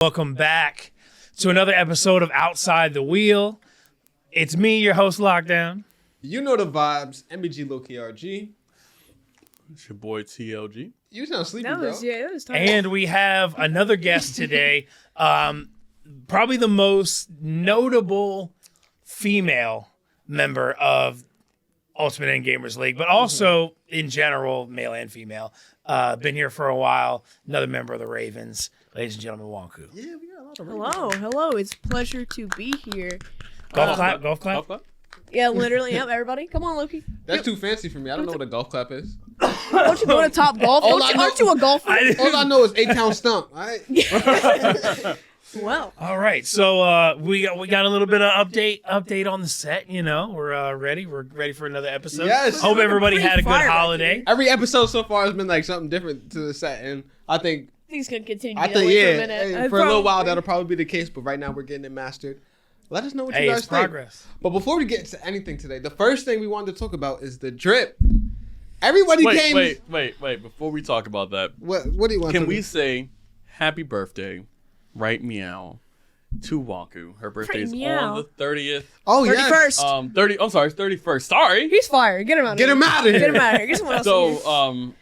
Welcome back to another episode of Outside the Wheel. It's me, your host, Lockdown. You know the vibes. MBG Low KRG. It's your boy TLG. You sound sleepy, That bro. was tight. And we have another guest today. Probably the most notable female member of Ultimate Endgamers League, but also in general, male and female. Been here for a while. Another member of the Ravens. Ladies and gentlemen, Wonkhoo. Yeah, we got a lot of Hello. It's a pleasure to be here. Golf clap. Yeah, literally. Yep, everybody. Come on, Loki. That's too fancy for me. I don't know what a golf clap is. Don't you go to Top Golf? Aren't you a golfer? All I know is 8-pound stump. All right. Well. All right, so we got a little bit of update on the set. You know, we're ready. We're ready for another episode. Yes. Hope everybody had a good holiday. Every episode so far has been like something different to the set, and I think Things can continue. I that think way for a minute. hey, for a little while that'll probably be the case, but right now we're getting it mastered. Let us know what you guys It's think. progress. But before we get to anything today, the first thing we wanted to talk about is the drip. Everybody came. Wait. Before we talk about that, What do you want? can to we do? say happy birthday, right meow, to Wonkhoo? Her birthday is meow. on the 30th. Oh yeah. 31st. 31st. Sorry. He's fired. Get him out of Get here. him out of here. Get him out of here. Get someone else in here. So,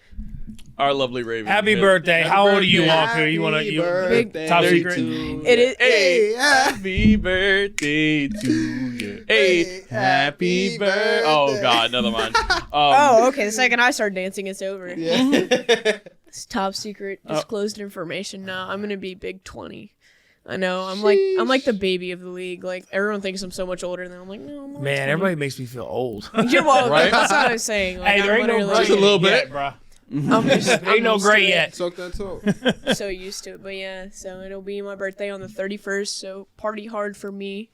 our lovely Raven. Happy birthday. Happy How old are you, birthday. Wonkhoo? You want to birthday top to secret? you. It is. Hey, Happy birthday to you. Hey, happy birthday. Oh, God, never mind. Okay. The second I start dancing, it's over. Yeah. It's top secret, disclosed information. Now I'm gonna be big 20. I know. I'm like the baby of the league. Like everyone thinks I'm so much older than I'm like, no. I'm only Man, 20. everybody makes me feel old. You're welcome. Right? That's what I was saying. Like, Hey, there I'm ain't no literally- gray Just a little bit. yet, bro. I'm just, Ain't no gray yet. Talk that talk. So used to it, but yeah. So it'll be my birthday on the 31st. So party hard for me,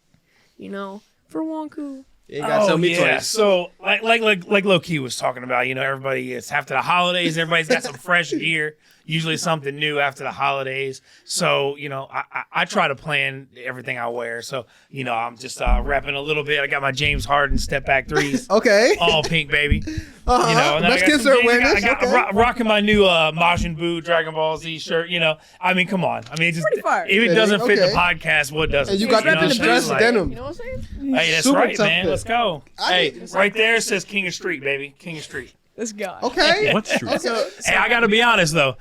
you know, for Wonkhoo. You ain't gotta tell me twice. So like Low-Key was talking about, you know, everybody is after the holidays, everybody's got some fresh gear, usually something new after the holidays. So, you know, I try to plan everything I wear. So, you know, I'm just repping a little bit. I got my James Harden step back threes. Okay. All pink, baby. Uh-huh. You know, and then Let's I got get some some jeans. awareness. I got Okay. rocking my new Majin Buu Dragon Ball Z shirt. You know, I mean, come on. I mean, it just Pretty fire. if it doesn't fit the Okay. podcast, what does it? And you got know, the it's dress like- denim. You know what I'm saying? Hey, that's Super right, tough man. fit. Let's go. I Hey, did- right there it says King of Street, baby. King of Street. This guy. Okay. What's true? Okay. Hey, I gotta be honest though.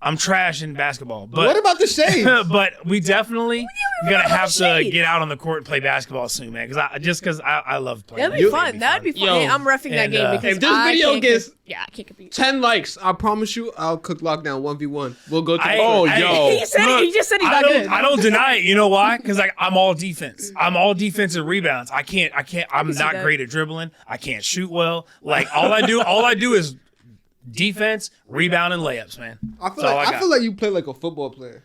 I'm trash in basketball, but What about the shade? but we definitely gonna have to shade? get out on the court and play basketball soon, man. Because I love playing. That'd be fun. That'd be fun. Yo, Hey, I'm reffing that and, game because if this I video can't gets- I can't compete. 10 likes. I promise you, I'll cook lockdown 1v1. We'll go to the Oh, Hey, yo. He said he just said he's not good. I don't deny it. You know why? Because I'm all defense. I'm all defensive rebounds. I'm see not that. great at dribbling. I can't shoot well. Like all I do is defense, rebound, and layups, man. I That's all I I got. feel like you play like a football player.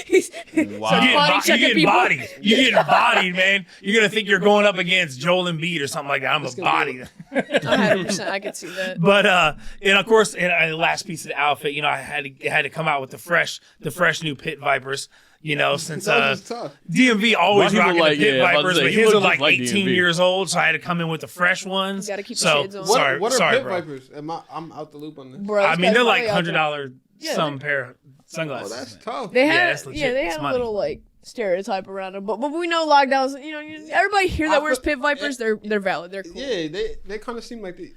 He's Wow. body checking people. bodied. You getting bodied, man. You're gonna think you're going up against Joel Embiid or something like that. I'm a body. 100%. I could see that. But and of course, in the last piece of the outfit, you know, I had to come out with the fresh new Pit Vipers. You know, since Those is tough. DMV always Well, he rocking look like- the Pit yeah, I was about to Vipers, say, but he his look are just like like 18 DMV. years old, so I had to come in with the fresh ones. You gotta keep the so shades on. sorry, What are sorry, Pit bro. Vipers? I'm out the loop on this. Bro, I mean, they're like probably out $100 Yeah, some pair of sunglasses. Oh, that's tough. They Yeah, have, that's legit. they It's have a money. little like stereotype around them, but we know lockdowns. You know, everybody here that I wears feel- Pit Vipers, they're valid. They're cool. Yeah, they kind of seem like you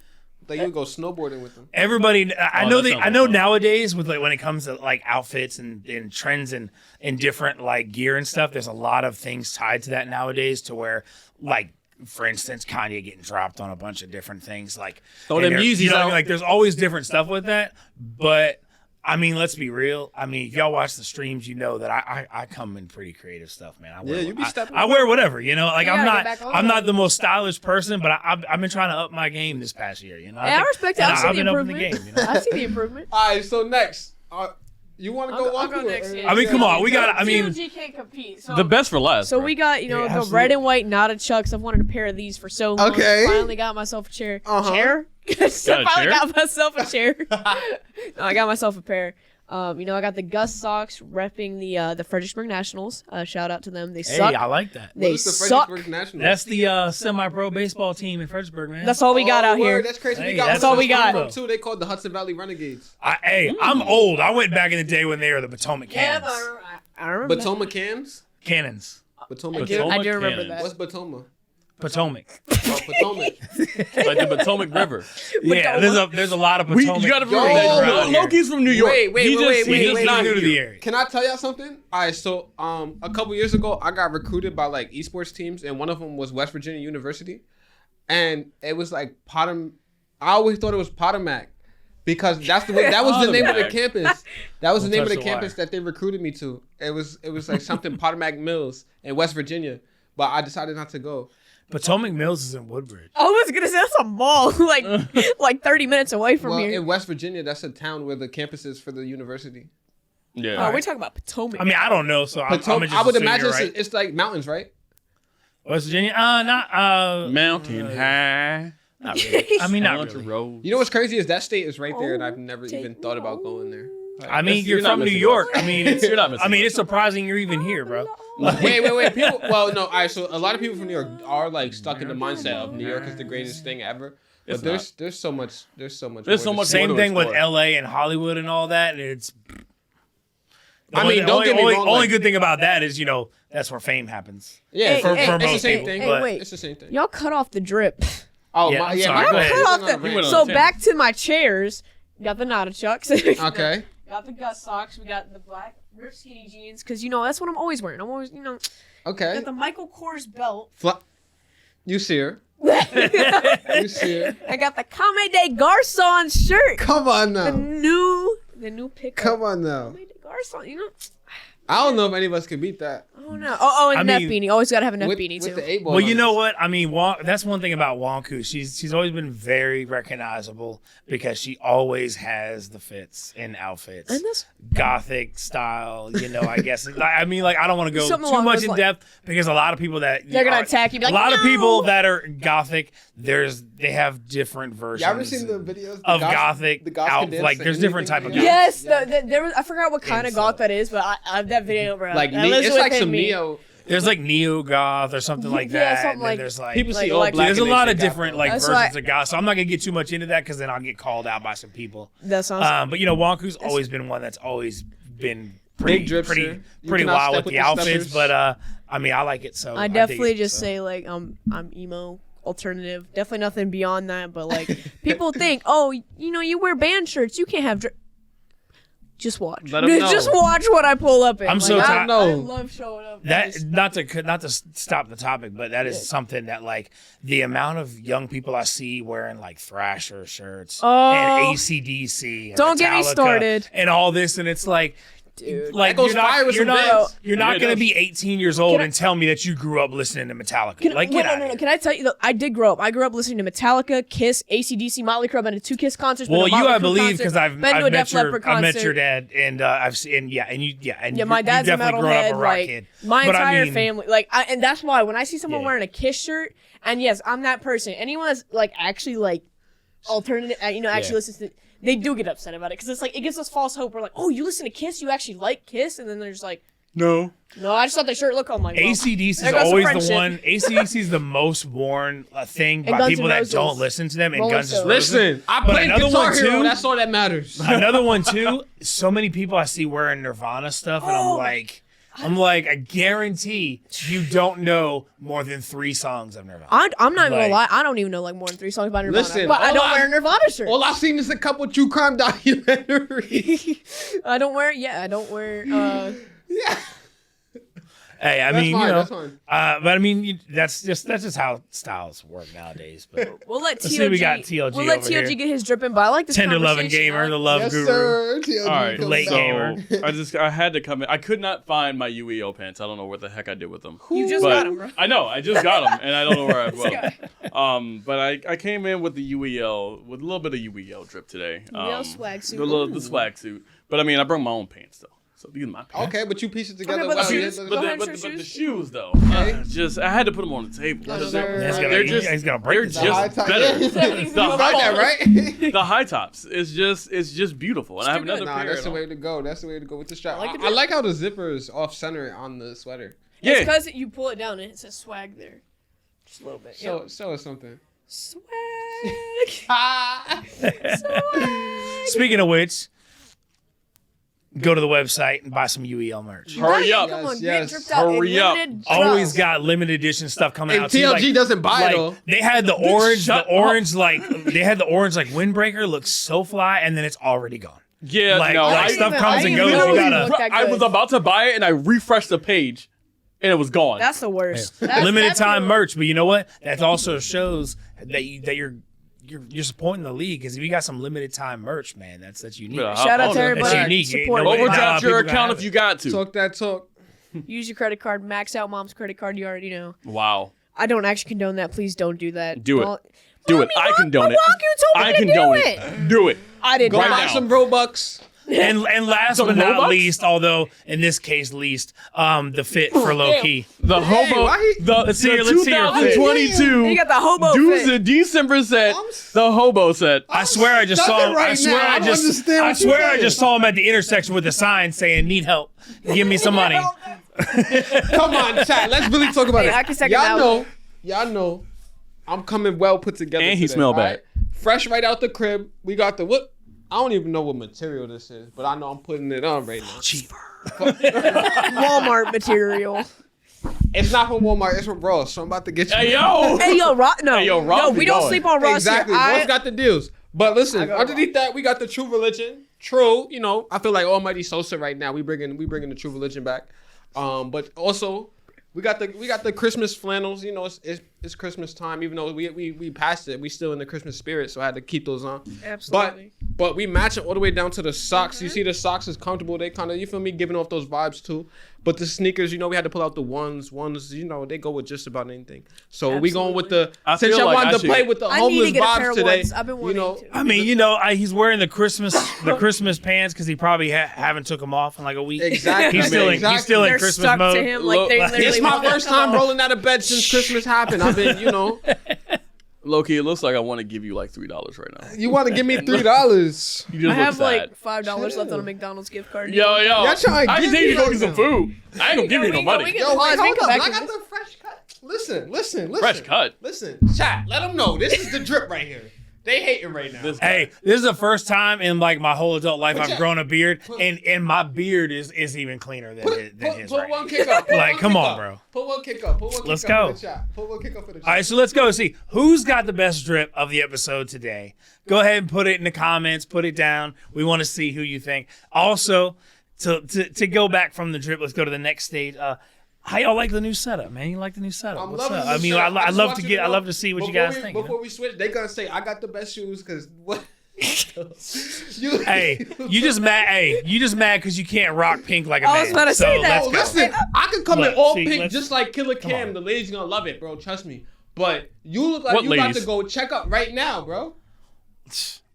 go snowboarding with them. Everybody, I Oh, know that sounds I know fun. nowadays with like when it comes to like outfits and trends and different like gear and stuff, there's a lot of things tied to that nowadays to where like, for instance, Kanye getting dropped on a bunch of different things like Throw and them there- Yeezys you know, out. like there's always different stuff with that, but I mean, let's be real. I mean, if y'all watch the streams, you know that I come in pretty creative stuff, man. Yeah, you be stepping I wear whatever, you know. Like You I'm gotta get not back on I'm that. not the most stylish person, but I've been trying to up my game this past year. You know, Hey, I respect it. and I see I've the been upping improvement. the game. You know? I see the improvement. All right, so next, you want to go I'll Wonkhoo? go next, yeah. I mean, come on, we got. I mean, TLG can't compete. So, The best for last. so bro. we got Yeah, the absolutely. red and white knotted chucks. I've wanted a pair of these for so long. Okay. Finally got myself a chair. Uh-huh. Chair. Got a Finally chair? got myself a chair. No, I got myself a pair. I got the Gus Sox repping the Fredericksburg Nationals. Shout out to them. They Hey, suck. I like that. They What is the suck. Fredericksburg Nationals? That's the semi-pro baseball team in Fredericksburg, man. That's all we got out word, here. That's crazy. Hey, We got that's all we got. From too. They called the Hudson Valley Renegades. I'm old. I went back in the day when they were the Potomac Yeah, Cannons. I remember. that. Batoma Cans? Cannons. Batoma I Cans? do remember Cannons. that. What's Batoma? Potomac. Oh, Potomac. Like the Potomac River. Yeah, there's a lot of You Potomac. gotta Yo, remember that around here. Loki's from New York. Wait, He just wait, not new to here. the area. Can I tell y'all something? All right, so a couple years ago, I got recruited by like esports teams, and one of them was West Virginia University, and it was like I always thought it was Potomac because that's the way. That was the name of the Potomac. campus. That was the Don't name of touch the the campus wire. that they recruited me to. It was like something Potomac Mills in West Virginia, but I decided not to go. Potomac Mills is in Woodbridge. I was gonna say that's a mall, like 30 minutes away from Well, here. in West Virginia, that's a town where the campus is for the university. Yeah. Oh, we're talking about Potomac. I mean, I don't know, so I'm Potomac, just I would assume imagine you're right. it's like mountains, right? West Virginia? Not Mountain high. not really. I mean, not Country really. road. You know what's crazy is that state is right there, and Oh, I've never take even thought about going there. I mean, you're not from New missing York. much. I mean, You're not missing much. it's surprising you're even here, bro. Wait. People. Well, no. All right. So a lot of people from New York are like stuck in the mindset of New York is the greatest thing ever. But It's there's so much. There's so much. There's more so to much say. Same more to thing with explore. LA and Hollywood and all that. And it's. I mean, don't get me wrong, Only like- good thing about that is that's where fame happens. Yeah, Hey, for, hey, for it's the most same people, thing. Hey, but- wait. It's the same thing. Y'all cut off the drip. Oh, Yeah, my, I'm yeah. sorry. my Go bad. ahead. We're Cut off going on a He rant. went on So a back to my chairs. Got the Nanachucks. Okay. Got the Gus Sox. We got the black ripped skinny jeans because that's what I'm always wearing. I'm always Okay. got the Michael Kors belt. You see her. You see her. I got the Come de Garçon shirt. Come on The now. new pickup. Come on now. Come de Garçon. I don't know if any of us can beat that. Oh no. Oh, and I Neff mean, beanie. Always gotta have a Neff With, beanie with too. the 8 ball. Well, you know what? I mean, that's one thing about Wonkhoo. She's always been very recognizable because she always has the fits in outfits. And that's Gothic style, I guess. I mean, I don't want to go Something too along much those in lines. depth because a lot of people that They're gonna attack you. Be like, a lot of "No!" people that are Gothic, they have different versions. You ever seen the videos of Gothic the Goth out? can dance Like, to there's different anything type of video? Gothic. Yes, there was. I forgot what kind of And goth so- that is, but I have that video, bro. Like That lives it's like within some me. neo. There's like neo goth or something like Yeah, that. something and then like- there's like People Like see all electric- black. there's a and they lot say of goth. different That's versions why- of goth. So I'm not gonna get too much into that because then I'll get called out by some people. That sounds. But Wonkhoo's always been one that's always been pretty Big dripster. pretty You pretty cannot wild step with with the the outfits. steppers. But I mean, I like it. So I dig definitely it, just so. say like I'm emo alternative. Definitely nothing beyond that. But like people think, oh, you wear band shirts, you can't have. Just watch. Let 'em know. Just watch what I pull up in. I'm Like, so I tired- know. I love showing up. That Just- not to stop the topic, but that is something that the amount of young people I see wearing like Thrasher shirts Oh. and AC/DC. And Don't get me Metallica started. and all this, and it's like. Dude. Like That goes you're fire not, with you're some not, Vince. you're not Yeah, gonna it be 18 years old Can I- and tell me that you grew up listening to Metallica. Can, Like, wait, get out. no. Can I tell you that I did grow up? I grew up listening to Metallica, Kiss, AC/DC, Motley Crue. I've been to 2 Kiss concerts. Well, been to a you, Motley I Crue believe, concert, because I've been to a met Def Leppard I met concert. your dad, and I've seen, and you My dad's a definitely grown up metalhead. a rock Like kid. my But I entire mean, family. And that's why when I see someone Yeah. wearing a Kiss shirt, and yes, I'm that person. Anyone that's actually alternative, actually listens to. They do get upset about it because it's it gives us false hope. We're like, oh, you listen to Kiss, you actually like Kiss, and then they're just like, no. no, I just thought the shirt looked. I'm like, well, AC/DC there is goes the always the friendship. one. AC/DC is the most worn thing And by Guns people N' that Roses. don't listen to them. And Rolling Guns N' Stones. Roses. Listen, I But played another Guitar one, Hero. too- That's all that matters. Another one too. So many people I see wearing Nirvana stuff, and I'm like, I guarantee you don't know more than 3 songs of Nirvana. I'm not even gonna lie. Like- I don't even know more than 3 songs by Nirvana. Listen, but I all don't I- wear a Nirvana shirt. All I've seen is a couple true crime documentaries. I don't wear. Yeah, I don't wear. Yeah. Hey, I That's mean, fine, that's fine. but I mean, that's just how styles work nowadays. But We'll let Let's TLG. see, we got TLG We'll let over TLG here. get his dripping. But I like this Tender loving conversation. gamer, the love Yes, guru. sir. TLG All right, comes late so gamer. I had to come in. I could not find my UEO pants. I don't know what the heck I did with them. You just But got him, bro. I know, I just got them, and I don't know where I put them. But I came in with the UEL, with a little bit of UEL drip today. UEL swag suit. The swag suit. But I mean, I brought my own pants though. So these are my pants. Okay, but you piece it together. but well. the Yeah, shoes- look- Go But ahead the, and but, show the, but the shoes. shoes though, Okay. I had to put them on the table. Yes, Because sir. He's they're gonna, just, he's gonna break they're the just shoes. high top- better. Yeah. The Like that, right? The high tops is just beautiful, and I have too good. another Nah, pair. that's the at way home. to go. That's the way to go with the strap. I like the I like how the zipper is off center on the sweater. Yeah, It's because you pull it down and it says swag there. Just a little bit. Show us something. Swag. Ah. Swag. Speaking of which, go to the website and buy some UEL merch. hurry up. Come on, Yes, get dripped out. hurry in up. limited Always drops. got limited edition stuff coming And out. too. TLG doesn't buy though. They had the orange, shut they had the orange like windbreaker, looks so fly, and then it's already gone. Yeah, Like- no, like I, stuff even- comes I and didn't goes. know You it gotta looked that I good. was about to buy it, and I refreshed the page, and it was gone. That's the worst. limited time merch, but you know what? That also shows that you're supporting the league because if you got some limited time merch, man, that's unique. Yeah, Shout out to That's everybody. That's unique. Support Nobody- it. Not a lot Overdraft of your people account have if it. you got to. Talk that talk. Use your credit card. Max out mom's credit card. You already know. Wow. I don't actually condone that. Please don't do that. Do it. Well, Do it. I condone it. Wonkhoo told me I to condone do it. Do it. I didn't. Go Right buy now. some Robux. And last Some but not Robux? least, although in this case least, the fit for low key. The hobo. why he- The Let's hear your fit. 2022 You got the hobo Dudes fit. in December set. The hobo set. I swear I just stuck saw it him. right I swear now. I I don't just understand I what you're swear I saying. just saw him at the intersection with a sign saying "Need help, give me some money." Come on, chat. Let's really talk about Hey, it. I can second that Y'all know. I'm coming well put together. And he today, smell all bad. Fresh right out the crib. We got the what? I don't even know what material this is, but I know I'm putting it on right now. Cheap. Walmart material. It's not from Walmart. It's from Ross. So I'm about to get you. Hey yo. Hey yo, Ross. No, Hey, yo, Ross no, be we don't going. sleep on Ross. Exactly. Here. Ross got the deals. But listen, got underneath that, we got the True Religion. True, you know, I feel like Almighty Sosa right now. We bringing the True Religion back. But also we got the Christmas flannels. You know, it's Christmas time. Even though we passed it, we still in the Christmas spirit. So I had to keep those on. Absolutely. But we match it all the way down to the socks. You see the socks is comfortable. They kind of, you feel me, giving off those vibes too. But the sneakers, you know, we had to pull out the ones, you know, they go with just about anything. So we going with the, I since feel y'all like wanted I to should- play with the I need to homeless get a pair vibes of today. ones. I've been You wanting know, to. I mean, you know, he's wearing the Christmas pants because he probably haven't took them off in like a week. Exactly. He's still in Exactly. he's still in They're Christmas stuck mode. to him like they Look, literally. it's my won't first come time off. rolling out of bed since Christmas happened. I've been, you know, Loki, it looks like I want to give you like $3 right now. you want to give me $3? You just I look have sad. like $5 left on a McDonald's gift card. Yo, Y'all trying to I can give take you me to go right get some now. food. I ain't gonna give you no money. we Yo, Pause, wait, we hold come up. back I to got this. the fresh cut. Listen. Fresh cut. Listen, chat. Let them know this is the drip right here. They hating right now. Hey, this is the first time in like my whole adult life Put I've your- grown a beard, and my beard is even cleaner than his Put right one now. kick up. Put Like, one come kick on, up. bro. Put one kick up. Put one kick Let's up go. for the chat. Put one kick up for the chat. All right, so let's go see who's got the best drip of the episode today. Go ahead and put it in the comments. Put it down. We want to see who you think. Also, to go back from the drip, let's go to the next stage. How y'all like the new setup, man? You like the new setup? I'm What's loving up? this I mean, shirt. I just love want to you get. I know, love to see what you before guys we- think. you know? Before we switch, they gonna say I got the best shoes because what? Hey, you just mad? Hey, you just mad because you can't rock pink like a man? I was about to say that. let's Oh, go. listen, I could come in Look, all see, pink let's- just like Killer come Cam. on. The ladies gonna love it, bro. Trust me. But you look like What you about ladies? to go check up right now, bro.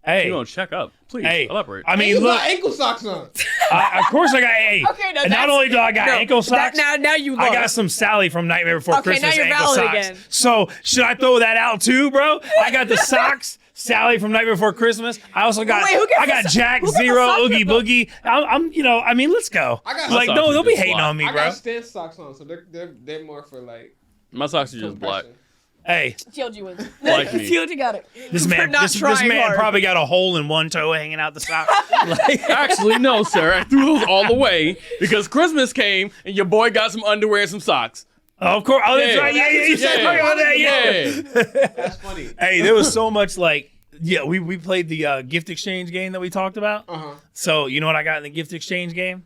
Hey, You gonna check up? Please hey. elaborate. I And mean, you look. got ankle socks on. Of course I got. Hey, Okay, now and not that's- only do I got No, ankle socks. now you I look. got some Sally from Nightmare Before Okay, now Christmas you're ankle valid socks. again. So should I throw that out too, bro? I got the socks, Sally from Nightmare Before Christmas. I also got Wait, who gets I got the so- Jack who gets the Zero socks Oogie with the- Boogie. I'm you know I mean let's go. I got Like socks don't are be just hating black. on me, I bro. got stance socks on, so they're more for like My socks are just black. compression. Hey, TLG wins. Like me. TLG got it. this For man not this trying man hard. probably got a hole in one toe hanging out the sock. Like, Actually, no, sir. I threw those all away because Christmas came and your boy got some underwear and some socks. of course. Oh, that's Yeah. right. Yeah, you said Yeah. talking about that. Yeah. That's funny. Hey, there was so much like. Yeah, we played the gift exchange game that we talked about. So you know what I got in the gift exchange game?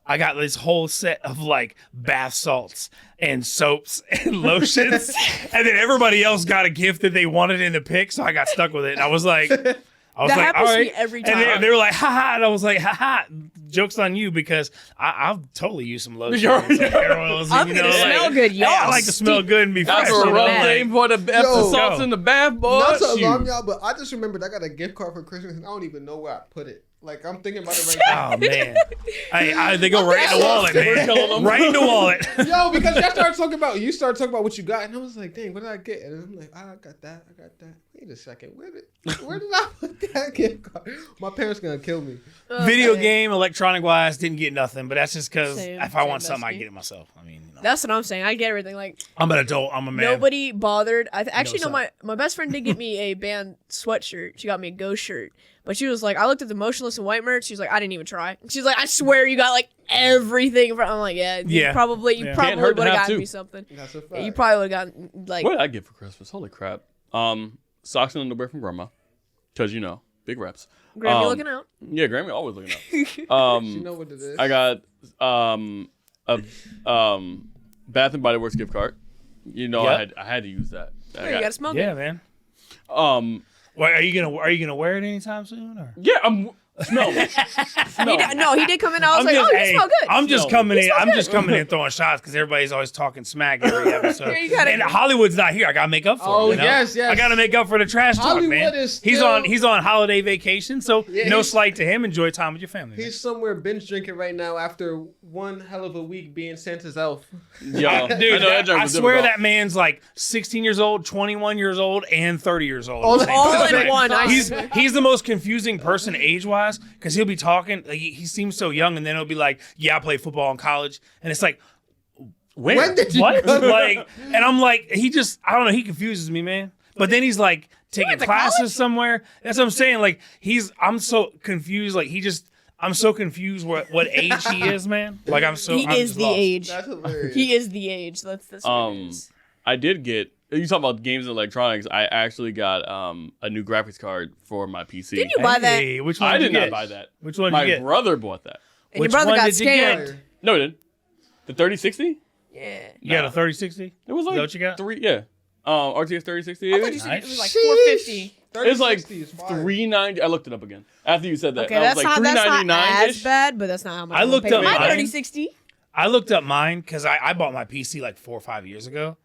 I got this whole set of like bath salts and soaps and lotions, and then everybody else got a gift that they wanted in the pick, so I got stuck with it. And I was like, That all happens to right. me every And time. they were like, haha, and I was like, haha, joke's on you because I'll totally use some lotion You're- and some hair oils. I'm And, gonna smell good, hey, y'all. I like to smell good and be fresh. That's you a know, rough like- name for the Epsom salts Go. in the bath, boy. Not to Shoot. alarm y'all, but I just remembered I got a gift card for Christmas and I don't even know where I put it. Like I'm thinking about it right now. Oh man, they go right in the wallet, man. Right in the wallet. Yo, because you started talking about what you got, and I was like, dang, what did I get? And I'm like, I got that. Wait a second, where did I put that gift card? My parents gonna kill me. Video game, electronic wise, didn't get nothing, but that's just because Same, if I want same, something, I bestie. get it myself. I mean, That's what I'm saying. I get everything. Like I'm an adult. I'm a man. nobody bothered. Actually, No, no. My best friend did get me a band sweatshirt. She got me a Ghost shirt. But she was like, I looked at the Motionless and White merch. She was like, I didn't even try. She's like, I swear you got like everything. I'm like, yeah. You probably Can't would hurt to have have gotten two. me something. That's a fact. Yeah, you probably would have gotten like. What did I get for Christmas? Holy crap. Socks and underwear from grandma. Because, big reps. Grammy looking out. Yeah, Grammy always looking out. You know what it is. I got a Bath and Body Works gift card. Yep. I had to use that. Yeah, you gotta smoke Yeah, it. man. Um, Well, are you gonna wear it anytime soon? Or? yeah, smell it. He did come in. I was like, oh, you smell good. I'm just Smell. coming in. smell I'm good. just coming in throwing shots because everybody's always talking smack every episode. Yeah, you gotta- and Hollywood's not here. I gotta make up for Oh, it. You know? yes. I gotta make up for the trash talk, Hollywood man. is He's still- on holiday vacation, so Yeah, no he's- slight to him. Enjoy time with your family. man. He's somewhere binge drinking right now after one hell of a week being Santa's elf. Yo, Dude, I know that joke I was swear difficult. that man's like 16 years old, 21 years old, and 30 years old. All at the same all time. in one. I He's the most confusing person age-wise because he'll be talking. Like, he seems so young, and then he'll be like, "Yeah, I played football in college," and it's like, When did you what? go- Like, and I'm like, I don't know. He confuses me, man. But then he's like taking went to classes college? somewhere. That's what I'm saying. Like, I'm so confused. Like, I'm so confused what age he is, man. Like, I'm He just is the lost. age. That's hilarious. He is the age. That's what it is. I did get. You talk about games and electronics. I actually got a new graphics card for my PC. Didn't you buy that? Hey, which one I did did you not get? buy that. Which one did My you get? brother bought that. And Which your brother one got did you get? scammed. No, he didn't. The 3060. Yeah. You got a 3060? It was Is like that what you got? RTX 3060. I thought you said it was like Sheesh. 450. It's like 3060 is fire. $390. I looked it up again after you said that. Okay, and I that's was like not as $399. bad, but that's not how much I I'm looked gonna up pay for my mine. 3060. I looked up mine because I bought my PC like 4 or 5 years ago.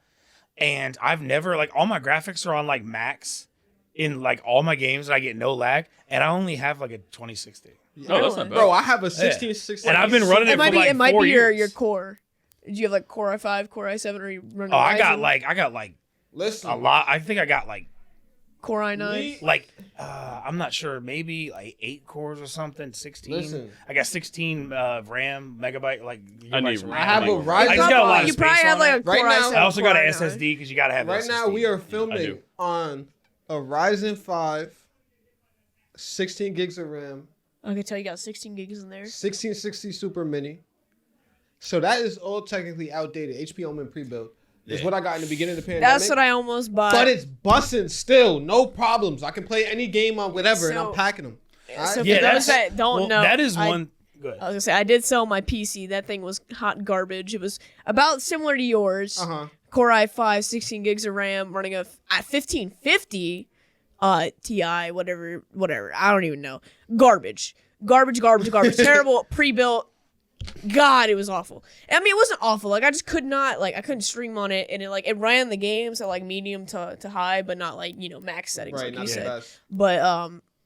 And I've never, like, all my graphics are on like max in like all my games and I get no lag. And I only have like a 2060. No, that's not bad. Bro, I have a 1660. And I've been running it, It might for like be. It might 4 be years. your core. Do you have like Core i5, Core i7, or you running? Oh, I got Ryzen? like Listen, a lot. I think I got like Core i9. I'm not sure, maybe like 8 cores or something, 16. Listen. I got 16 RAM megabyte, like I need gigabytes of RAM. I have a Like, Ryzen. I just got a lot of You space probably have on like a it. Core Right now- i7. I also got an Core i9. SSD because you gotta have Right SSD. now we are I filming do. on a Ryzen 5, 16 gigs of RAM, I can tell you got 16 gigs in there. 1660 Super Mini. So that is all technically outdated. HP Omen pre-built is what I got in the beginning of the pandemic. That's what I almost bought. But it's bussing still, no problems. I can play any game on whatever, and I'm So- packing them. So Yeah, for that's those that don't know, that is I- one. Good. I was gonna say I did sell my PC. That thing was hot garbage. It was about similar to yours. Core i5, 16 gigs of RAM, running a 1550 Ti, whatever. I don't even know. Garbage. Terrible, pre-built. God, it was awful. I mean, it wasn't awful. Like I just could not, I couldn't stream on it, and it ran the games at like medium to high, but not like max settings Right, like not you the said. best. But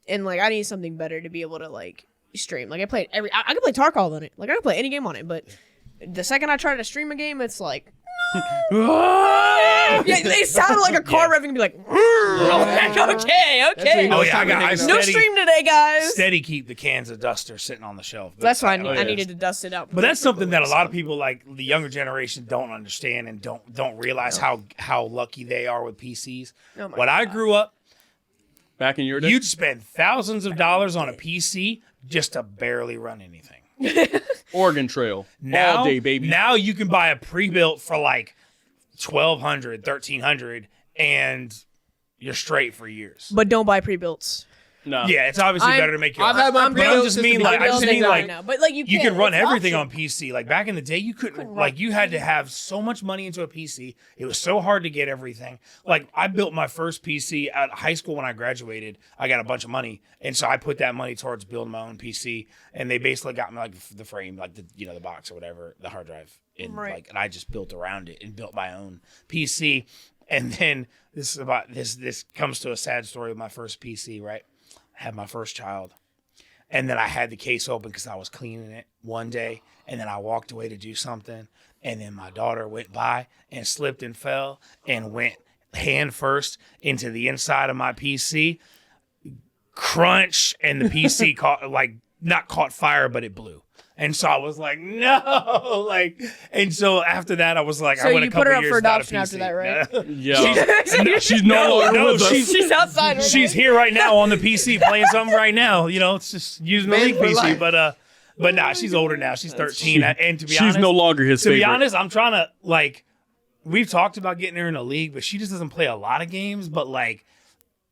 and I need something better to be able to stream. Like I played I could play Tarkov on it. Like I could play any game on it, but the second I try to stream a game, it's like yeah, they sounded like a car revving and be like, okay. Oh yeah, I No stream today, guys. steady keep the cans of duster sitting on the shelf. That's why Oh, I yeah. needed to dust it out. But that's something that a lot of people, like the younger generation, don't understand and don't realize how lucky they are with PCs. Oh my when I grew up, Back in your day. you'd spend thousands of dollars on a PC just to barely run anything. Oregon Trail. Now, all day, baby. Now you can buy a pre-built for like $1,200, $1,300, and you're straight for years. But don't buy pre-builts. No. Yeah, it's obviously I'm- better to make your I've had my I'm But I pre-built just since mean the like I beginning. just mean like now, but you can run it's everything optional. on PC. Like back in the day, you couldn't like you had to have so much money into a PC. It was so hard to get everything. Like I built my first PC at high school when I graduated. I got a bunch of money, and so I put that money towards building my own PC. And they basically got me like the frame, like the box or whatever, the hard drive, and Right. and I just built around it and built my own PC. And then this comes to a sad story with my first PC. Right, I had my first child. And then I had the case open because I was cleaning it one day. And then I walked away to do something. And then my daughter went by and slipped and fell and went hand first into the inside of my PC. Crunch. And the PC not caught fire, but it blew. And so I was like, no, and so after that, I was like, So I went you a couple put her up years for without a adoption after PC. that, right? Yeah. She's no longer with us. She's outside. Right She's now. here right now on the PC playing something right now. You know, it's just using the Man league for PC. life. But nah, she's older now. She's 13. And to be She's honest, no longer his to favorite. be honest, I'm trying to we've talked about getting her in a league, but she just doesn't play a lot of games. But like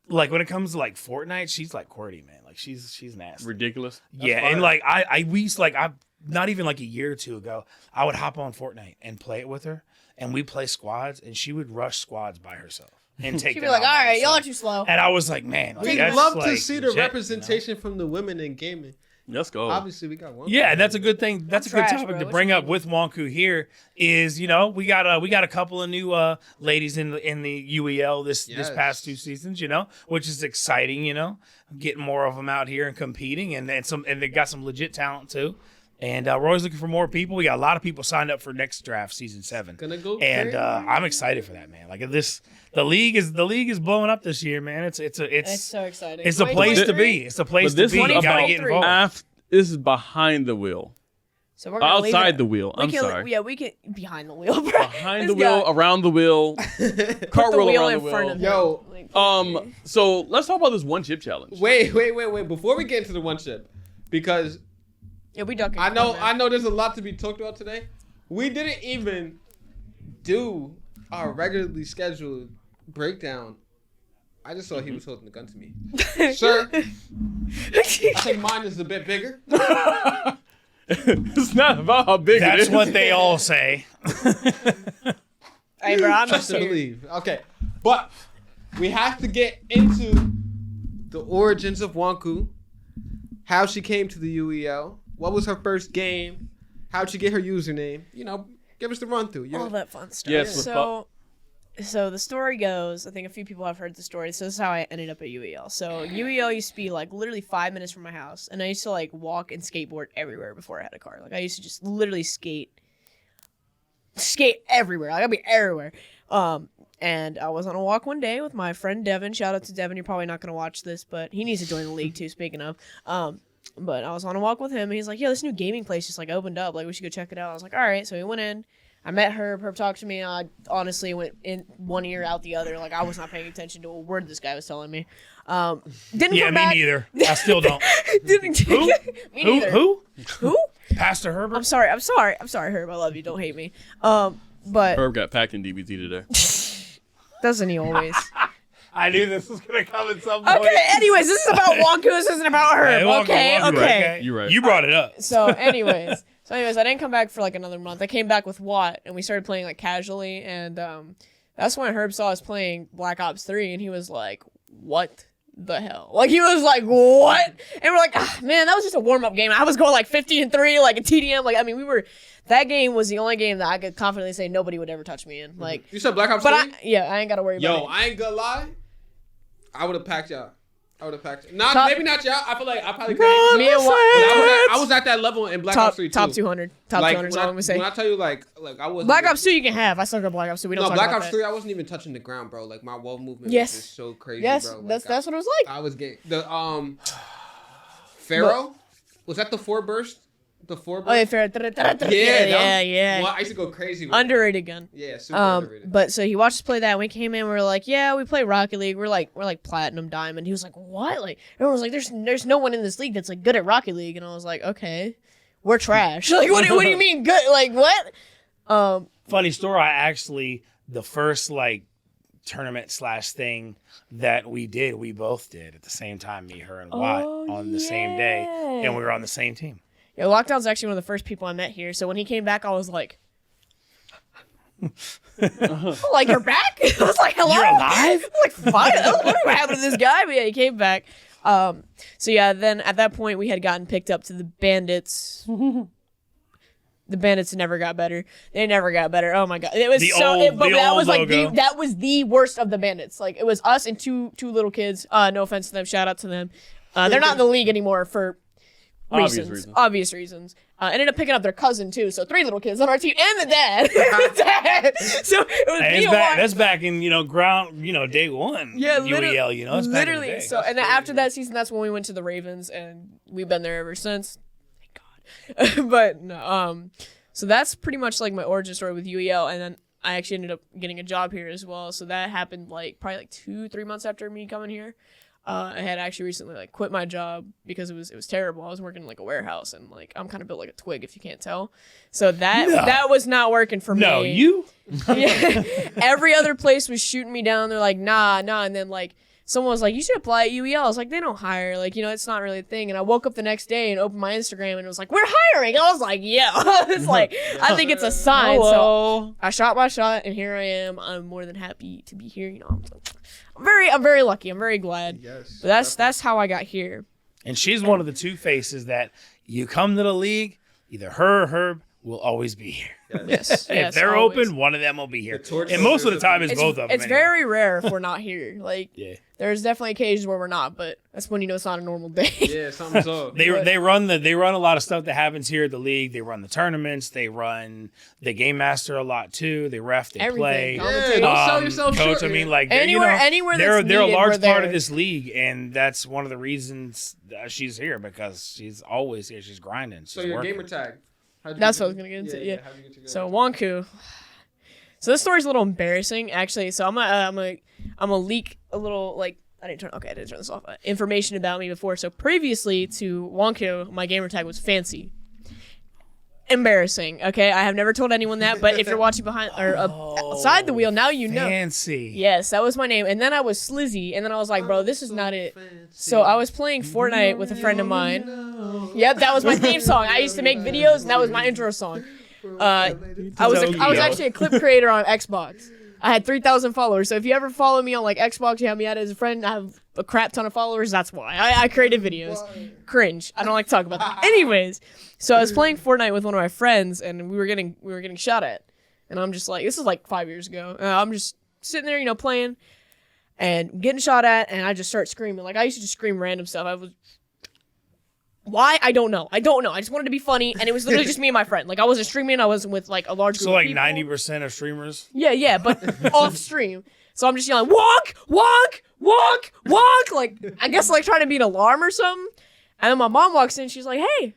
when it comes to like Fortnite, she's like QWERTY, man. Like she's nasty. Ridiculous. Yeah, fire. and like we used to, I not even like a year or two ago, I would hop on Fortnite and play it with her, and we'd play squads, and she would rush squads by herself and take She'd be them like, out all by right, y'all are herself. too slow. And I was like, man, like, We'd that's, love to like, see the legit, representation from the women in gaming. Let's go. Obviously, we got one. Yeah, and that's a good thing. That's I'm a good trash, topic bro. to What bring you up mean? with Wonkhoo here. Is we got a couple of new ladies in the UEL this Yes. past 2 seasons, which is exciting. Getting more of them out here and competing, and they got some legit talent too. And we're always looking for more people. We got a lot of people signed up for next draft, season 7. Gonna go And crazy. I'm excited for that, man. Like the league is blowing up this year, man. It's so exciting. it's a place to be. It's a place But to this be. is You gotta about get involved. this is behind the wheel. So we're gonna leave Outside it- the wheel. we I'm can- sorry. Yeah, we can behind the wheel, bro. Behind the This wheel, guy around the wheel, put the cartwheel wheel around in the front of wheel. him. Like, So let's talk about this one chip challenge. Wait. Before we get into the one chip, because yeah, we ducking. I Come on, man. know there's a lot to be talked about today. We didn't even do our regularly scheduled breakdown. I just saw he was holding the gun to me. Sir, I think mine is a bit bigger. It's not about how big it That's is. what they all say. Hey, bro, I'm Trust just and here. believe. Okay, but we have to get into the origins of Wonkhoo, how she came to the UEL, what was her first game, how'd she get her username. Give us the run through. All that fun stuff. Yes, what's So the story goes, I think a few people have heard the story. So this is how I ended up at UEL. So UEL used to be like literally 5 minutes from my house, and I used to like walk and skateboard everywhere before I had a car. Like I used to just literally skate everywhere. Like I'd be everywhere. And I was on a walk one day with my friend Devin. Shout out to Devin. You're probably not gonna watch this, but he needs to join the league too. Speaking of, but I was on a walk with him, and he's like, "Yeah, this new gaming place just like opened up. Like we should go check it out." I was like, "All right." So we went in. I met her. Herb talked to me. I honestly went in one ear out the other. Like I was not paying attention to a word this guy was telling me. Didn't Yeah, come me back. neither. I still don't. Didn't Who? me neither. Who? Who? Pastor Herbert? I'm sorry, Herb. I love you. Don't hate me. But Herb got packed in DBT today. doesn't he always? I knew this was gonna come at some point. Okay. Anyways, this is about Wonkhoo. This isn't about Herb. Hey, Wonka, Okay. Wonka, Okay. You're right. You brought it up. So, anyways, I didn't come back for like another month. I came back with Watt, and we started playing like casually, and that's when Herb saw us playing Black Ops 3, and he was like, "What the hell?" Like he was like, "What?" And we're like, "Man, that was just a warm up game." I was going like 50-3, like a TDM. Like I mean, that game was the only game that I could confidently say nobody would ever touch me in. Like, You said Black Ops but 3? I ain't gotta worry about Yo, it. I ain't gonna lie. I would have packed y'all. Not Top- maybe not y'all. I feel like I probably could. Me and Watt, I was at that level in Black top Ops 3 too. top 200, top Like 200 is when all I'm gonna say. when I tell you like I was Black Ops 2 you can have. I still got Black Ops 2. We don't No, talk Black about Ops that. 3 I wasn't even touching the ground, bro. Like my wall movement Yes. was just so crazy, Yes, bro. Like, that's what it was like. I was getting the Pharaoh. Was that the 4 burst? The 4 burst? Oh yeah, fair. Yeah. Well, I used to go crazy with it. Underrated gun. Yeah, super underrated. But so he watched us play that. And we came in. We were like, yeah, we play Rocket League. We're like platinum, diamond. He was like, what? Like everyone was like, there's no one in this league that's like good at Rocket League. And I was like, okay, we're trash. Like what do you mean good? Like what? Funny story. I actually the first like tournament / thing that we both did at the same time. Me, her, and Watt on the same day, and we were on the same team. Yeah, Lockdown's actually one of the first people I met here. So when he came back, I was like, like you're back? I was like, hello? You're alive? Like, fine. What happened to this guy? But yeah, he came back. So yeah, then at that point we had gotten picked up to the Bandits. The Bandits never got better. They never got better. Oh my god, it was The so. old- But the that old was like logo. that was the worst of the Bandits. Like it was us and two little kids. No offense to them. Shout out to them. They're not in the league anymore for Obvious reasons. Ended up picking up their cousin too, so 3 little kids on our team and the dad. So it was Hey, that's back in day one. Yeah, UEL. It's back in the day. So and then after that season, that's when we went to the Ravens, and we've been there ever since. Thank God. But no, so that's pretty much like my origin story with UEL, and then I actually ended up getting a job here as well. So that happened probably 2-3 months after me coming here. I had actually recently quit my job because it was terrible. I was working in a warehouse, and I'm kind of built like a twig, if you can't tell. So that was not working for me. No, you? Yeah. Every other place was shooting me down. They're like, nah. And then someone was like, you should apply at UEL. I was like, they don't hire. It's not really a thing. And I woke up the next day and opened my Instagram, and it was like, we're hiring. I was like, yeah. It's I think it's a sign. Hello. So I shot my shot, and here I am. I'm more than happy to be here. I'm very lucky. I'm very glad. Yes. But that's how I got here. And she's one of the two faces that you come to the league, either her or Herb will always be here. Yes. If they're always. open, one of them will be here. torch And most of the holders time, will it's be- both of them. It's anyway. very rare if we're not here. Yeah. There's definitely occasions where we're not, but that's when it's not a normal day. Yeah, something's up. They run a lot of stuff that happens here at the league. They run the tournaments. They run the game master a lot too. They ref. They Everything. play. Yeah, don't sell yourself coach. short. Anywhere they're that's they're a needed, large we're part there. of this league, and that's one of the reasons that she's here, because she's always here. She's grinding. So She's your working. gamer tag. How'd you That's get what I was gonna get into. Yeah. how'd you get your So gamer tag? Wonkhoo. So this story's a little embarrassing, actually. So I'm gonna leak a little I didn't turn this off. Information about me before. So previously to Wonkhoo, my gamer tag was Fancy. Embarrassing. Okay, I have never told anyone that, but if you're watching behind or outside the wheel, now you know. Fancy. Yes, that was my name. And then I was Slizzy, and then I was like, bro, this is not it. So I was playing Fortnite with a friend of mine. Yep, that was my theme song. I used to make videos, and that was my intro song. I was actually a clip creator on Xbox. I had 3,000 followers. So if you ever follow me on Xbox, you have me added as a friend, I have a crap ton of followers. That's why I created videos. Cringe. I don't like to talk about that. Anyways, so I was playing Fortnite with one of my friends, and we were getting shot at, and I'm just this is 5 years ago. I'm just sitting there, playing, and getting shot at, and I just start screaming. I used to just scream random stuff. Why? I don't know. I just wanted to be funny, and it was literally just me and my friend. I wasn't streaming. I wasn't with a large group So of people. 90% of streamers. Yeah, but off stream. So I'm just yelling, wonk, wonk, wonk, wonk. I guess trying to be an alarm or something. And then my mom walks in. She's like, hey,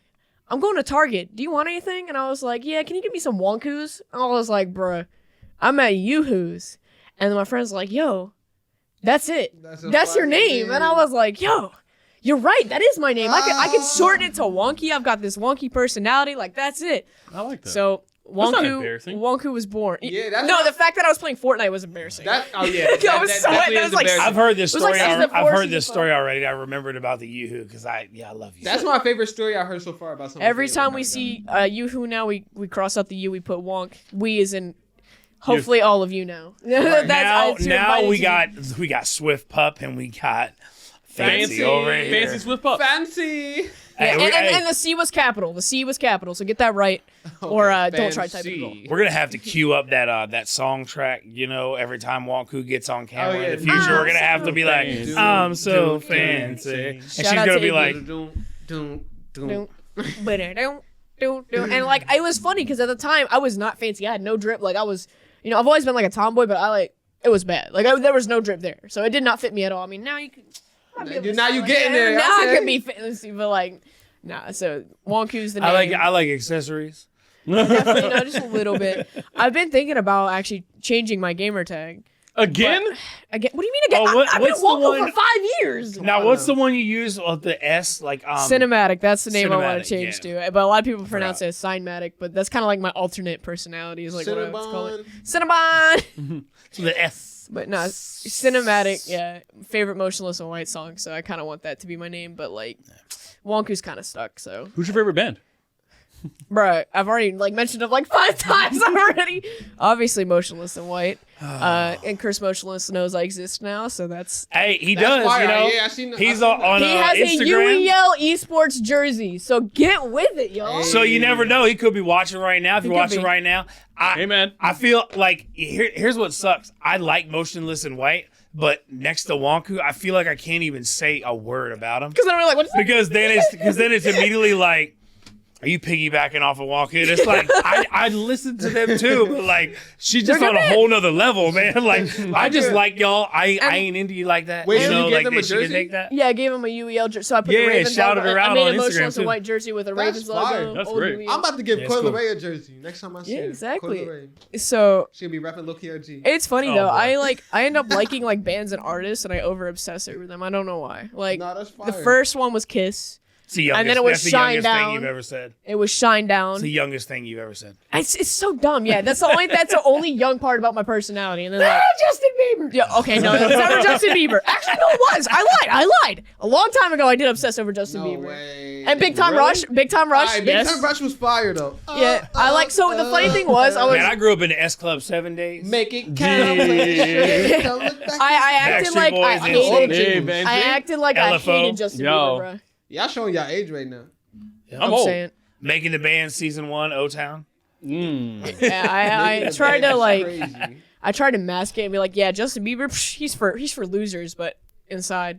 I'm going to Target. Do you want anything? And I was like, yeah, can you give me some Wonkhoos? And I was like, bruh, I'm at Yoo-Hoo's. And then my friend's like, yo, that's it. That's your name. And I was like, yo, you're right. That is my name. I could shorten it to Wonky. I've got this wonky personality. That's it. I like that. So That's not embarrassing. Wonkhoo was born. Yeah, that's no, not- the fact that I was playing Fortnite was embarrassing. That I was so- definitely that is was like- embarrassing. I've heard this It was like story. season I've 4, heard season this 5. story already. I remembered about the Yoo-Hoo because I love you. That's my favorite story I heard so far about something. Every time we see Yoo-Hoo now, we cross out the U, we put Wonk. We is in. Hopefully, all of you know. Now we got Swift Pup and we got Fancy over here. Fancy Swift Pup. Fancy. Hey, and the C was capital. The C was capital. So get that right, or don't try typing it wrong. We're gonna have to queue up that song track. Every time Wonkhoo gets on camera Oh, yeah. in the future, we're gonna have to be like, fancy. "I'm so fancy," and she's Shout out gonna to be Iggy. like, Don't. And it was funny because at the time I was not fancy. I had no drip. I was, I've always been a tomboy, but it was bad. There was no drip there, so it did not fit me at all. I mean, now you can. Now you getting there. Now I Okay. could be fancy, but nah. So Wonkhoo's the name. I like accessories. Definitely, just a little bit. I've been thinking about actually changing my gamer tag. Again? Again? What do you mean again? Oh, I've been what's the Wonkhoo one- for 5 years. Now, what's the one you use with the S? Cinematic. That's the name I want Cinematic, to change yeah. to. But a lot of people pronounce it as Cinematic. But that's kind of my alternate personality. Is what I would call it. Cinnabon. the S. But no, Cinematic. Yeah, favorite Motionless in White song. So I kind of want that to be my name. But Wonkhoo's kind of stuck. So. Who's your favorite band? Bruh, I've already mentioned it 5 times already. Obviously, Motionless in White, and Chris Motionless knows I exist now, so that's. Hey, he That's does. fire. You Yeah, I know, seen he's that. on He has Instagram. a UEL esports jersey, so get with it, y'all. So you never know. He could be watching right now. If you're could watching be. right now, Hey, man. I feel here's what sucks. I like Motionless in White, But next to Wonkhoo, I feel like I can't even say a word about him. Because I'm like, what's that? Because then it's immediately like, are you piggybacking off of Wonkhoo? And it's like I listen to them too, but like she's just on a whole nother level, man. Like I just like y'all. I ain't into you like that. Wait, you so know, you gave like them a she can jersey? take that. Yeah, I gave him a UEL jersey. So I put Yeah, the Ravens shouted logo. her out I made on it motionless Instagram, a too. white jersey with a That's Ravens fire. logo. That's old great. UEL. I'm about to give Yeah, Coil it's Ray a jersey next time I see Yeah, her. exactly. Coil Ray. So She'll be repping Low Key RG. it's funny Oh, though. boy. I end up liking like bands and artists, and I over obsess over them. I don't know why. Like Nah, that's fire. the first one was Kiss. It's the youngest, And then it was that's the Shine youngest thing Down. you've ever said. It was Shine It's Down. the youngest thing you've ever said. It's so dumb. Yeah, that's the only young part about my personality. And then like Justin Bieber. yeah, okay, no, it's never Justin Bieber. Actually, no, it was. I lied. A long time ago, I did obsess over Justin No Bieber. way. And Big Time Really? Rush. Big Time Rush. Alright, Yes. Big Time Rush was fire though. Yeah, I like. So the funny thing was, I was. Man, I grew up in the S Club 7 days. Make it count. Play Yeah. I acted Backstreet like I Boys and hated. Hey, man. I acted like I LFO. hated Justin Yo. Bieber, bro. Y'all showing y'all age right now. I'm old. saying. Making the Band season 1, O-Town. Yeah, I tried to That's like. crazy. I tried to mask it and be like, yeah, Justin Bieber, psh, he's for losers, but inside.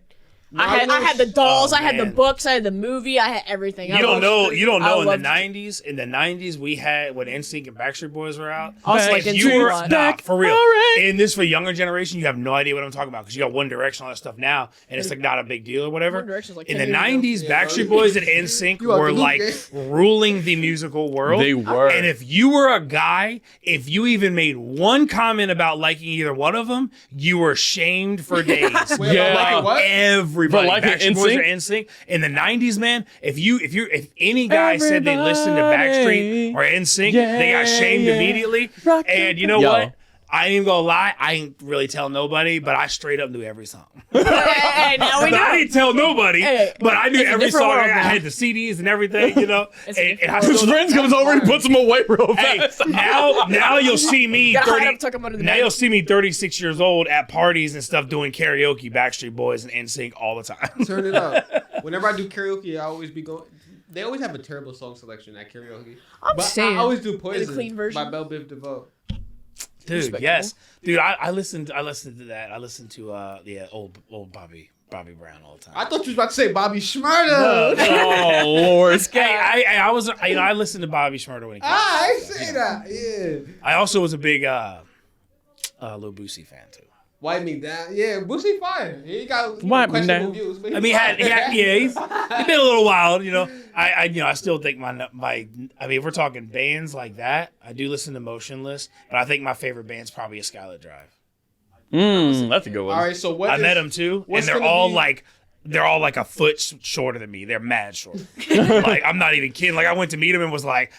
I had the dolls, I had the man. books, I had the movie, I had everything. You don't know I in loved the 90s. In the 90s, we had when NSYNC and Backstreet Boys were out. Also, like, if NSYNC you were was- nah, for real. Alright. And this for younger generation, you have no idea what I'm talking about because you got One Direction, all that stuff now, and it's like not a big deal or whatever. One Direction's like in 10 the years 90s, ago. Yeah, Backstreet bro. Boys and NSYNC You are were the like Luke, ruling the musical world. They were. And if you were a guy, if you even made one comment about liking either one of them, you were shamed for days. Wait, Yeah. like Like what? everybody, For liking Backstreet Boys or NSYNC? NSYNC. In the 90s, man, if any guy said they listened to Backstreet or NSYNC, they got shamed immediately. And you know Yo. what? I ain't even gonna lie, I ain't really tell nobody, but I straight up knew every song. Hey, now we But I know. didn't tell nobody, Hey, but I knew it's a every different song. world I now. had the CDs and everything, you know. It's a And different I world. His still, friends comes over and puts him away real hey, fast. now you'll see me Gotta hide 30. up, tuck 'em under the Now bed. you'll see me 36 years old at parties and stuff doing karaoke, Backstreet Boys and NSYNC all the time. Turn it up. Whenever I do karaoke, I always be going. They always have a terrible song selection at karaoke. I'm But saying. I always do Poison clean version. by Belle Biv DeVoe. Dude, Respectable. yes, dude. I listened to that. I listened to old Bobby Brown all the time. I thought you was about to say Bobby Shmurda. Oh Lord. Hey, I was I listened to Bobby Shmurda when he came out. I ain't say that. Yeah. I also was a big Lil Boosie fan too. Wipe me down. Yeah, Boosie fire. He got Wipe me questionable down. views. But I mean, he's been a little wild, you know. I still think my I mean, if we're talking bands like that, I do listen to Motionless, but I think my favorite band's probably a Skylit Drive. That's a good one. All right, so what? I met them too, and what's they're gonna all be- like. They're all like a foot shorter than me. They're mad short. Like, I'm not even kidding. Like, I went to meet them and was like,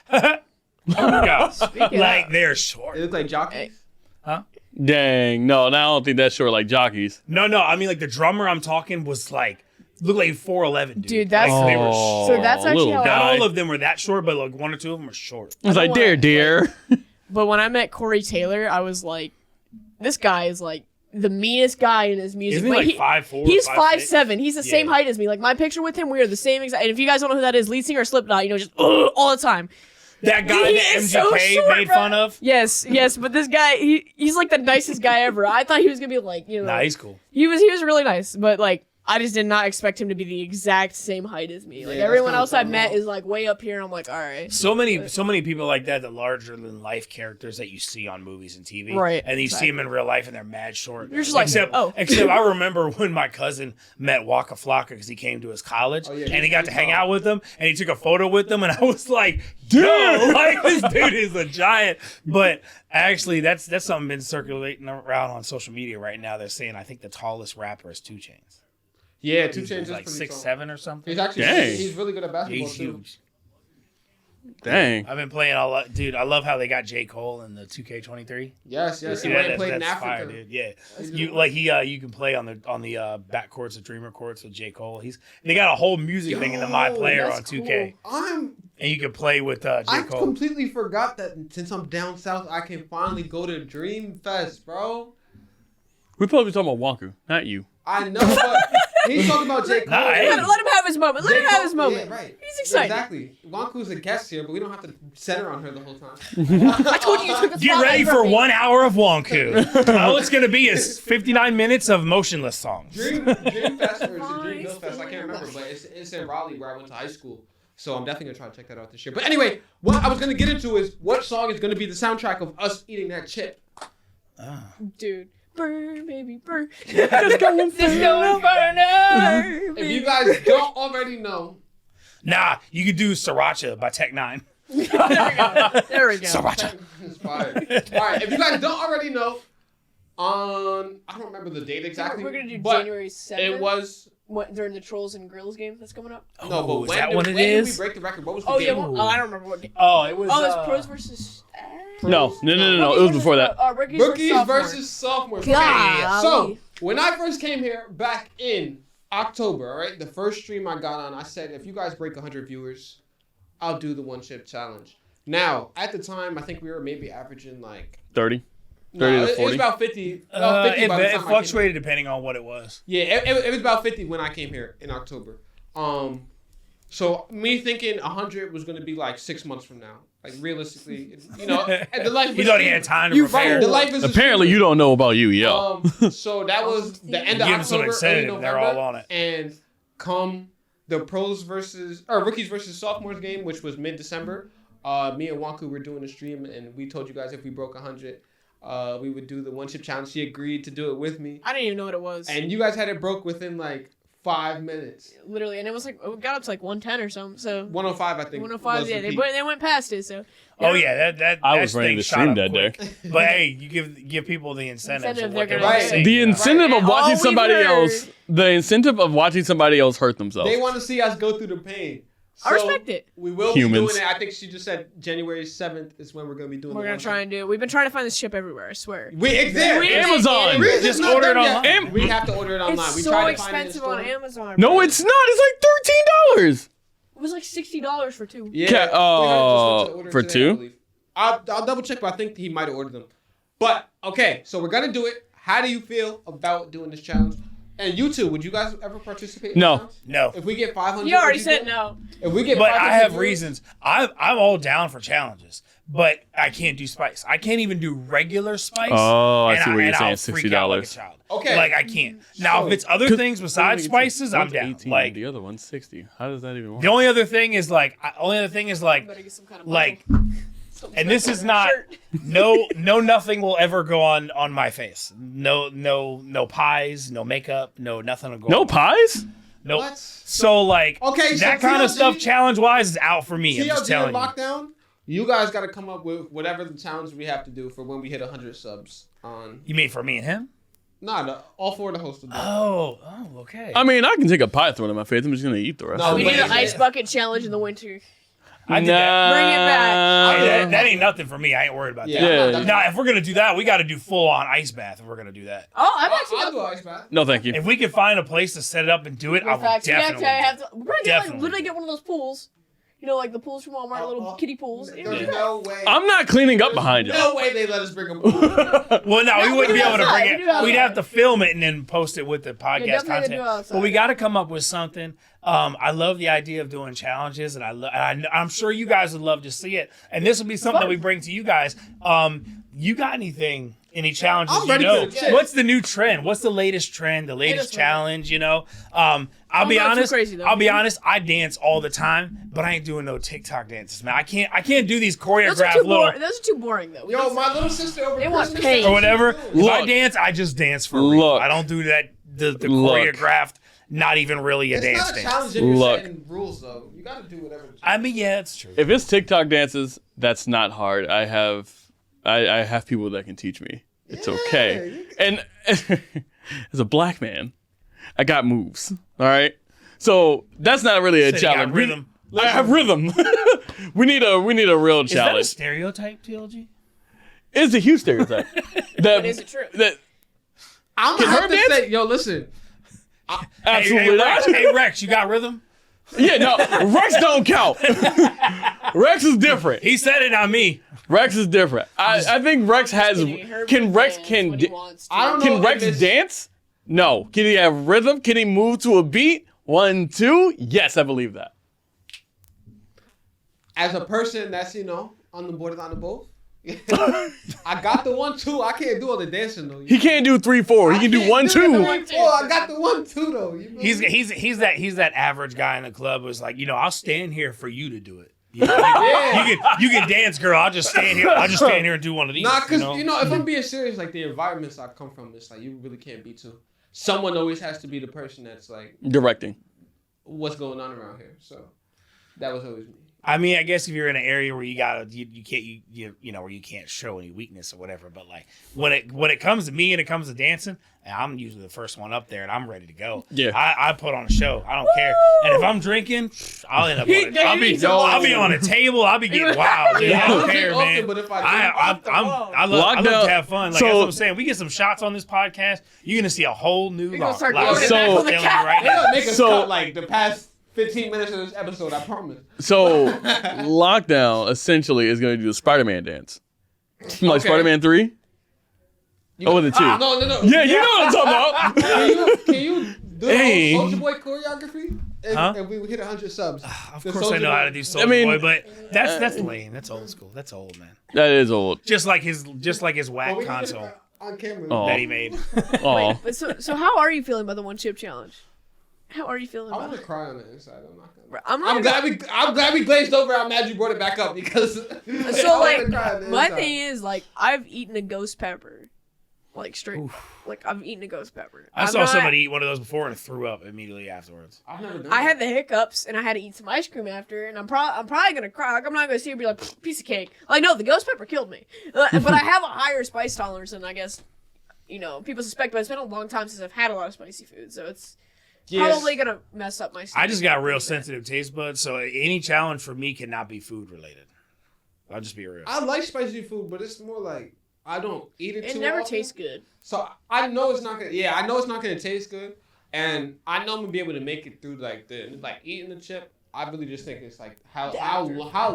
no. Like, they're short. It looked like jockeys. Dang. No, I don't think that's short like jockeys. No, I mean, like, the drummer I'm talking was like, looked like 4'11", dude. Dude, that's- Like, they were Oh, short. So that's actually little how I- Not guy. all of them were that short, but like one or two of them were short. I was like, don't wanna- dear. But when I met Corey Taylor, I was like, this guy is like the meanest guy in his music. Isn't he But like 5'4"? He's 5'6"? 5'7". He's the same Yeah. height as me. Like my picture with him, we are the same exact. And if you guys don't know who that is, lead singer of Slipknot, you know, just all the time. That guy He that is MGK so short, made bro. fun of? Yes, but this guy, he's like the nicest guy ever. I thought he was gonna be like, you know, Nah, he's cool. he was really nice, but like I just did not expect him to be the exact same height as me. Like Yeah, that's everyone kinda else I've fun, met though. is like way up here. And I'm like, all right. So many people like that, the larger than life characters that you see on movies and TV. Right, And you see them in real life and they're mad short. You're just like, except oh. I remember when my cousin met Waka Flocka because he came to his college Oh, yeah, and he got to hang out with them and he took a photo with them and I was like, Dude. yo, like this dude is a giant. But actually that's something been circulating around on social media right now. They're saying I think the tallest rapper is 2 Chainz. Yeah, 2 He's Chainz is like pretty 6'7" tall. or something. He's actually Dang. he's really good at basketball He's too. huge. Dang. I've been playing a lot, dude. I love how they got J. Cole in the 2K23. Yes, You yes. see He that? went and played in That's Africa. fire, dude. Yeah, He's you good. like you can play on the back courts, the Dreamer courts with J. Cole. They got a whole music thing in the My Yo, Player that's on 2K, cool. and you can play with J. I Cole. completely forgot that since I'm down south, I can finally go to Dream Fest, bro. We're supposed to be talking about Wonku, not you. I know, but He's talking about J. Cole. Nah, hey. Let him have his moment. Let him have his moment. Yeah, right. He's excited. Exactly. Wonkhoo's a guest here, but we don't have to center on her the whole time. I told you took the Get ready for 1 hour of Wonkhoo. All it's going to be is 59 minutes of motionless songs. Dream Fest, or is it Dream Bill Fest? I can't remember, but it's in Raleigh where I went to high school. So I'm definitely gonna try to check that out this year. But anyway, what I was gonna get into is what song is gonna be the soundtrack of us eating that chip. Dude. Burn, baby, burn. Disco Inferno. If you guys don't already know, Nah, you could do Sriracha by Tech 9. There we go. Sriracha. it's fire. All right, if you guys don't already know, I don't remember the date exactly. We're gonna do but January 7th. It was during the Trolls and Grills game that's coming up. no, but is when that did, what it when did we is? break the record? What was the Oh yeah, game? I don't remember what game. Oh, it was. Oh, it's pros versus. No. It was before that. Rookies versus sophomores. Okay. Golly. So when I first came here back in October, all right, the first stream I got on, I said if you guys break 100 viewers, I'll do the one chip challenge. Now at the time, I think we were maybe averaging like 30. no, 30 to it 40. was about 50. About 50 by the It time I came fluctuated depending on what it was. here. Yeah, it was about 50 when I came here in October. So me thinking 100 was going to be like 6 months from now. Like realistically, you know, and the life. You thought he had time to prepare. The life is Apparently, you don't know about you, yo. So that was the end of Give them some October, early incentive. November, They're all on it. and come the rookies versus sophomores game, which was mid-December. Me and Wonkhoo were doing a stream, and we told you guys if we broke 100, we would do the one chip challenge. She agreed to do it with me, I didn't even know what it was. and you guys had it broke within like 5 minutes. Literally, and it was like it got up to like 110 or something. So 105, I think. 105, was yeah, the they peak. went past it. So Oh yeah, that I was that running thing the shot stream up that day. quick. But hey, you give people the incentive. Incentive, of what they're they gonna want to Right. see. The incentive Right. of watching All we've somebody heard. else, the incentive of watching somebody else hurt themselves. They want to see us go through the pain. I respect it. We will Humans. be doing it. I think she just said January 7th is when we're going to be doing we're the gonna one try chip. and do it. We've been trying to find this chip everywhere. I swear. It's there. We- Amazon. We're Just not order it done yet. online. We have to order it online. It's We so tried to find it in expensive on store. Amazon. No, bro. it's not. It's like $13. It was like $60 for 2. Yeah. Okay, we heard just to order for today, two? I believe. I'll double check, but I think he might have ordered them. But okay, so we're gonna do it. How do you feel about doing this challenge? And you two, would you guys ever participate? In No. this challenge? No. If we get 500, You already would said do it? no. If we get, But 500 I have viewers- reasons. I'm all down for challenges, but I can't do spice. I can't even do regular spice. Oh, I and see what you're and saying, I'll freak out like a $60. child. Okay. Like I can't. Now, if it's other things besides spices, I'm down. 18, Like the other one's 60. How does that even work? the only other thing is like, Better get some kind of like, muscle. and this is not Shirt. no nothing will ever go on my face. No pies, no makeup, no nothing will go. No on. pies? Nope. What? So like, Okay, so that kind of TLG stuff challenge wise is out for me. I'm just TLG telling you. lockdown. You guys got to come up with whatever the challenge we have to do for when we hit 100 subs on. You mean for me and him? Nah, all four of the hosts will do it. Oh, okay. I mean, I can take a pie thrown in my face. I'm just going to eat the rest. No, We but- need an ice bucket challenge in the winter. I did that. Bring it back. Hey, that ain't nothing for me. I ain't worried about Yeah. that. Yeah. Now, if we're gonna do that, we got to do full on ice bath. If we're gonna do that, Oh, I'm actually I'll up do for ice it. bath. No, thank you. if we can find a place to set it up and do it, I In will fact, definitely. we're gonna get, like, Definitely. literally get one of those pools. You know, like the pools from Walmart, little kiddie pools. There's no way. I'm not cleaning up behind you. No way they let us bring them. Well, no, we we wouldn't do be able to outside. bring We it. do outside. We'd have to film it and then post it with the podcast definitely gonna do content. outside. But we got to come up with something. I love the idea of doing challenges, and I'm sure you guys would love to see it. And this will be something that we bring to you guys. You got anything? Any challenges? I'm ready for the chip. What's the new trend? What's the latest trend? The latest Latest challenge? You know. I'll be not too honest. crazy, though. I'll be honest. I dance all the time, but I ain't doing no TikTok dances, man. I can't do these Those are choreographed too little boring. Those are too boring, though. Yo, my little sister over They want Christmas pain. or whatever. If I Look. dance, I just dance for real. Look. I don't do that. The Look. choreographed, not even really a It's dance not a dance. challenge if you're Look. setting rules, though. You got to do whatever. I mean, yeah, it's true. If it's TikTok dances, that's not hard. I have people that can teach me. It's okay. And as a black man, I got moves. All right. So that's not really a Said you got challenge. rhythm. I have rhythm. we need a real Is that a challenge. stereotype, TLG? It's a huge stereotype. That, Is it true? That I'm Can gonna her have to dance? say, yo, listen. absolutely hey, not. Rex, hey, Rex, you got rhythm? Yeah, no, Rex don't count. Rex is different. He said it on me. Rex is different. I think Rex has. Kidding. Herbie Can Rex dance can when he da- wants to. I don't know can if Rex it's- dance? No. Can he have rhythm? Can he move to a beat? 1, 2. Yes, I believe that. As a person that's, on the borderline of both, I got the 1, 2. I can't do all the dancing though. He can't do 3, 4. He can do 1, 2. I got the 1, 2 though. He's that average guy in the club who's like, I'll stand here for you to do it. You can dance, girl. I'll just stand here. And do one of these. Nah, because if I'm being serious, like the environments I come from, it's like you really can't be too. Someone always has to be the person that's like directing what's going on around here. So that was always me. I mean, I guess if you're in an area where you can't where you can't show any weakness or whatever, but like when it comes to me and it comes to dancing, I'm usually the first one up there and I'm ready to go. Yeah, I put on a show. I don't care. And if I'm drinking, I'll end up on it. I'll be on a table. I'll be getting wild. Dude. I don't care, man. But if I love to have fun. Like that's what I'm saying. We get some shots on this podcast. You're gonna see a whole new live right now. Make us cut like the past 15 minutes of this episode, I promise. So, Lockdown essentially is going to do the Spider-Man dance. Like Spider-Man 3? Oh, the 2. No. Yeah, you know what I'm talking about. Can you do Soulja Boy choreography? And we hit 100 subs. Of course I know how to do Soulja Boy, but that's lame. That's old school. That's old, man. That is old. Just like his whack console on camera that he made. Wait, but so how are you feeling about the 1 chip challenge? How are you feeling about it? I'm gonna cry on the inside. I'm glad we glazed over. I'm mad you brought it back up because. So like, my thing is like I've eaten a ghost pepper, like straight. Oof. Like I've eaten a ghost pepper. I saw somebody eat one of those before and threw up immediately afterwards. I've never done I had the hiccups and I had to eat some ice cream after, and I'm probably gonna cry. Like I'm not gonna sit here and be like piece of cake. Like no, the ghost pepper killed me. But I have a higher spice tolerance than I guess, people suspect. But it's been a long time since I've had a lot of spicy food, so it's. Yes. Probably gonna mess up my stomach. I just got real sensitive taste buds, so any challenge for me cannot be food related. I'll just be real. I like spicy food, but it's more like I don't eat it too often. It never tastes good. So I know it's not gonna. Yeah, I know it's not gonna taste good, and I know I'm gonna be able to make it through eating the chip. I really just think it's like how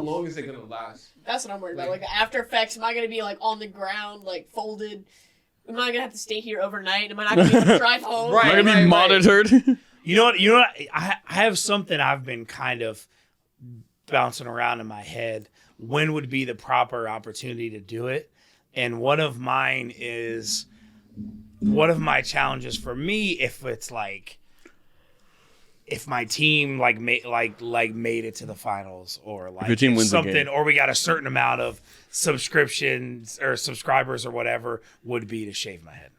long is it gonna last? That's what I'm worried about. Like the after effects, am I gonna be like on the ground, like folded? Am I gonna have to stay here overnight? Am I not gonna be able to drive home? Am I gonna be monitored? You know what? I have something I've been kind of bouncing around in my head. When would be the proper opportunity to do it? And one of my challenges for me, if it's like, if my team made it to the finals, or like if your team wins something, the game, or we got a certain amount of subscriptions or subscribers or whatever, would be to shave my head.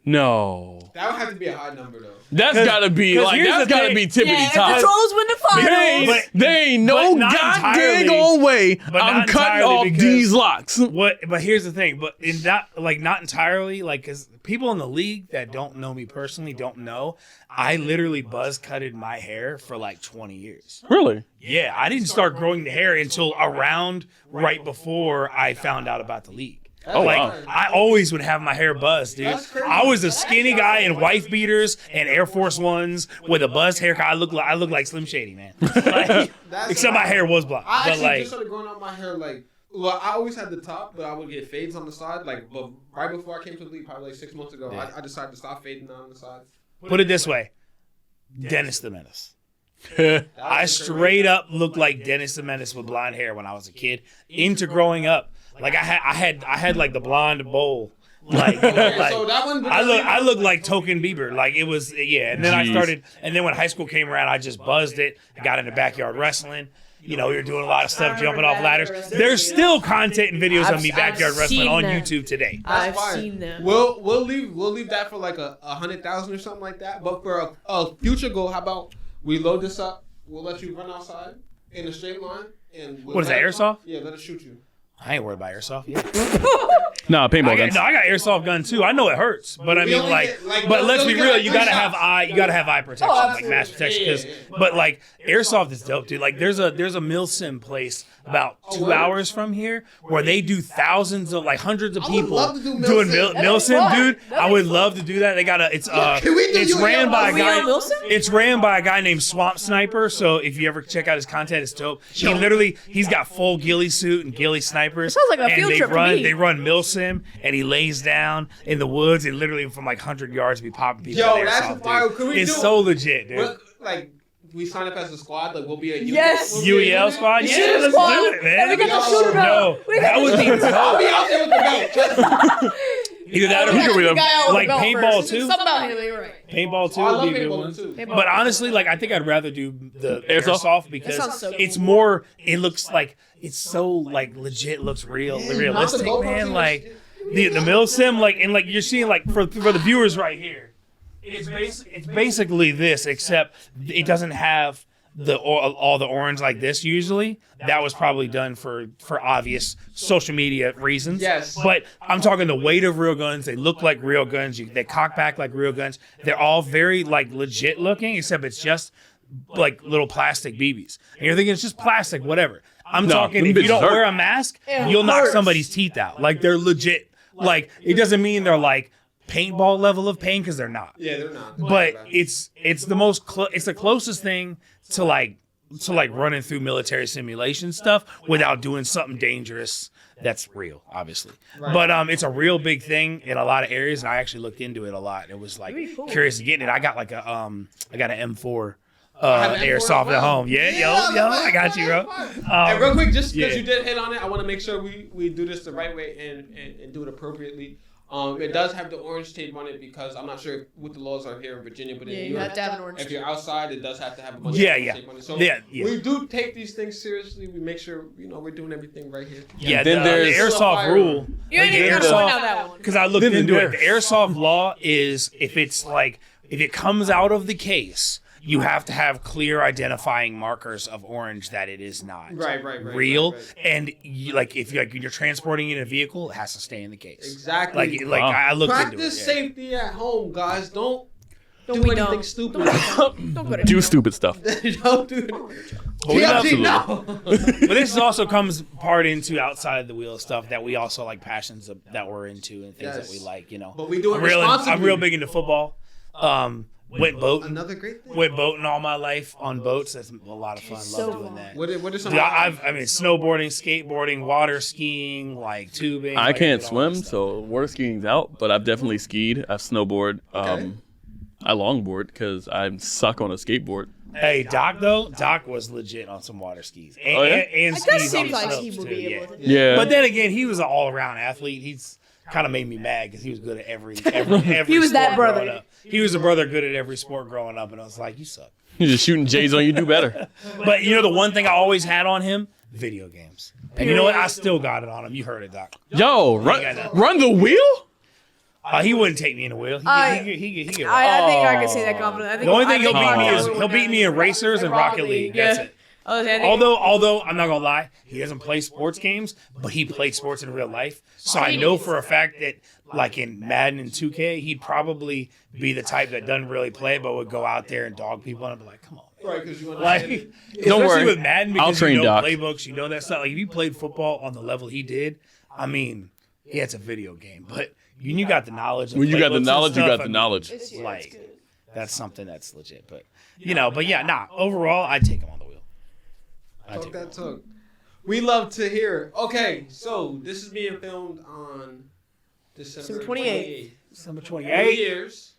No. That would have to be a high number, though. That's gotta be tippity top. If the Trolls win the finals. There ain't no goddamn way I'm cutting off these locks. But here's the thing. But not entirely. Like, because people in the league that don't know me personally don't know, I literally buzz cutted my hair for like 20 years. Really? Yeah, I didn't start growing the hair until around right before I found out about the league. Wow. I always would have my hair buzzed, dude. I was a skinny guy in wife beaters and Air Force Ones with a buzzed haircut. I look like Slim Shady, man. Except my hair was blocked. I actually just started growing out my hair I always had the top, but I would get fades on the side. But right before I came to the league, probably 6 months ago, I decided to stop fading on the sides. Put it this way, Dennis the Menace. I straight up looked like Dennis the Menace with blonde hair when I was a kid. Into growing up. Like I had like the blonde bowl, like so that one. I look like Token Bieber, like it was And then I started, and then when high school came around, I just buzzed it. I got into backyard wrestling. We were doing a lot of stuff, jumping off ladders. There's still content and videos of me backyard wrestling on YouTube today. I've seen them. We'll leave that for like 100,000 or something like that. But for a future goal, how about we load this up? We'll let you run outside in a straight line, and what is that, airsoft? Yeah, let us shoot you. I ain't worried about airsoft. Yeah. Nah, paintball guns. No, I got airsoft gun too. I know it hurts, but I mean, but let's be real. You gotta have eye protection, like mask protection. But like airsoft is dope, dude. Like there's a milsim place about 2 hours from here where they do thousands of hundreds of people doing milsim, dude. I would love to do that. They got it's ran by a guy. It's ran by a guy named Swamp Sniper. So if you ever check out his content, it's dope. He's got full ghillie suit and ghillie sniper snipers. sounds like a and field they trip to run, me. They run milsim, and he lays down in the woods, and literally from like 100 yards, be popping people. Yo, in that's airsoft, wild. dude. Could we It's do- so legit, dude. What, like, we sign up as a squad. Like, we'll be a unit. Yes. We'll be a UEL unit? squad, The yeah, shooter let's squad. do it, man. And we got the shooter belt. Yo, that would be I'll dope. be out there with the belt. Either that or We could we with Guy out with like the belt paintball first. too. Something about him, you're right. Paintball too I would love be a good paintball one. too. Paintball. But honestly, like I think I'd rather do the airsoft because sounds so it's cool. more. It looks like it's so like legit. Looks realistic, GoPro man. team Like the mill sim, like and like you're seeing like for the viewers right here. It's basically this, except it doesn't have all the orange like this usually. That was probably done for obvious social media reasons. Yes. But I'm talking the weight of real guns. They look like real guns. They cock back like real guns. They're all very like legit looking, except it's just like little plastic BBs. And you're thinking it's just plastic, whatever. I'm talking them if you bitches don't hurt. wear a mask, It you'll knock hurts. somebody's teeth out. Like they're legit. Like it doesn't mean they're like paintball level of pain because they're not. Yeah, they're not. But it's the most it's the closest thing to like running through military simulation stuff without doing something dangerous that's real, obviously. Right. But it's a real big thing in a lot of areas, and I actually looked into it a lot. It was like That'd be cool. curious to get it. I got like a I got an M4 have an M4 airsoft as well. at home. Yeah, yo, I got you, bro. And real quick, just because yeah. you did hit on it, I want to make sure we do this the right way and do it appropriately. It does have the orange tape on it because I'm not sure what the laws are here in Virginia, but Yeah, in you New have York, to have an orange. if you're outside, it does have to have a bunch Yeah, of yeah. tape on it. So Yeah. we do take these things seriously. We make sure we're doing everything right here. Yeah, then the there's- airsoft rule. You ain't even Then gonna the- point out that one. Because I looked Then into there- it. The airsoft law is if it comes out of the case, you have to have clear identifying markers of orange that it is not Right, real. right. And you, like if when you're transporting it in a vehicle, it has to stay in the case. Exactly. Like Wow. I looked Practice into it. Yeah. safety at home, guys. Don't Don't do be anything dumb. stupid. Don't go to Do stupid stuff. Don't do it. But we TLC, absolutely- no. But this also comes part into outside the wheel stuff that we also like passions that we're into and things Yes. that we like. You know, But we do it I'm responsibly. real big into football. Went boating. Another great thing. Went boating all my life on boats. That's a lot of fun. So Love doing fun. that. What are some? Dude, I mean, snowboarding, skateboarding, water skiing, like tubing. I like, can't did all that swim, stuff. so water skiing's out. But I've definitely skied. I've snowboard. Okay. I longboard because I suck on a skateboard. Hey, Doc was legit on some water skis and, Oh, yeah? and It skis does seem on the like slopes he would too, be yeah. able to. Yeah. But then again, he was an all-around athlete. He's kind of made me mad because he was good at every He was that sport brother. growing up. He was a brother good at every sport growing up, and I was like, you suck. You're just shooting J's on you. Do better. But you know the one thing I always had on him? Video games. And you know what? I still got it on him. You heard it, Doc. Yo, run the wheel. He wouldn't take me in the wheel. I think I can say that confidently. I think The only thing he'll I beat me think is I he'll beat me in racers and Rocket League. That's it. Although I'm not gonna lie, he doesn't play sports games, but he played sports in real life. So I know for a fact that, like in Madden and 2K, he'd probably be the type that doesn't really play, but would go out there and dog people, and I'd be like, "Come on, man." Right, because you Like, understand. especially worry. with Madden, I'll because train you know Doc. playbooks, you know that stuff. Like if you played football on the level he did, I mean, yeah, it's a video game, but you got the knowledge. of When you got the playbooks and knowledge, you stuff, got the and knowledge. Like that's something that's legit. But overall, I'd take him on the wheel. Talk that talk. We love to hear. Okay, so this is being filmed on December 28th. December New 28th. Year's.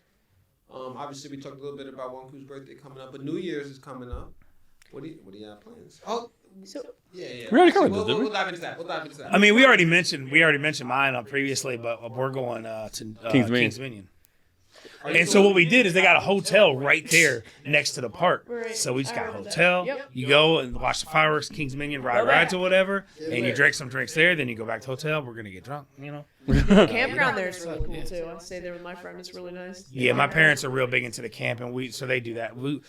Obviously, we talked a little bit about Wonkhoo's birthday coming up, but New Year's is coming up. What do you have plans? Oh, So, yeah. We already covered We'll this, didn't we? dive into that. I mean, we already mentioned mine previously, but we're going to King's King's Dominion. Dominion. And so what we did is they got a hotel right there next to the park. Right. So we just got a I remember that. hotel. Yep. You go and watch the fireworks, King's Dominion, ride Go back. rides or whatever, and you drink some drinks there. Then you go back to the hotel. We're gonna get drunk, you know. the campground there is really cool too. I stay there with my friend. It's really nice. Yeah, my parents are real big into the camping. So they do that. We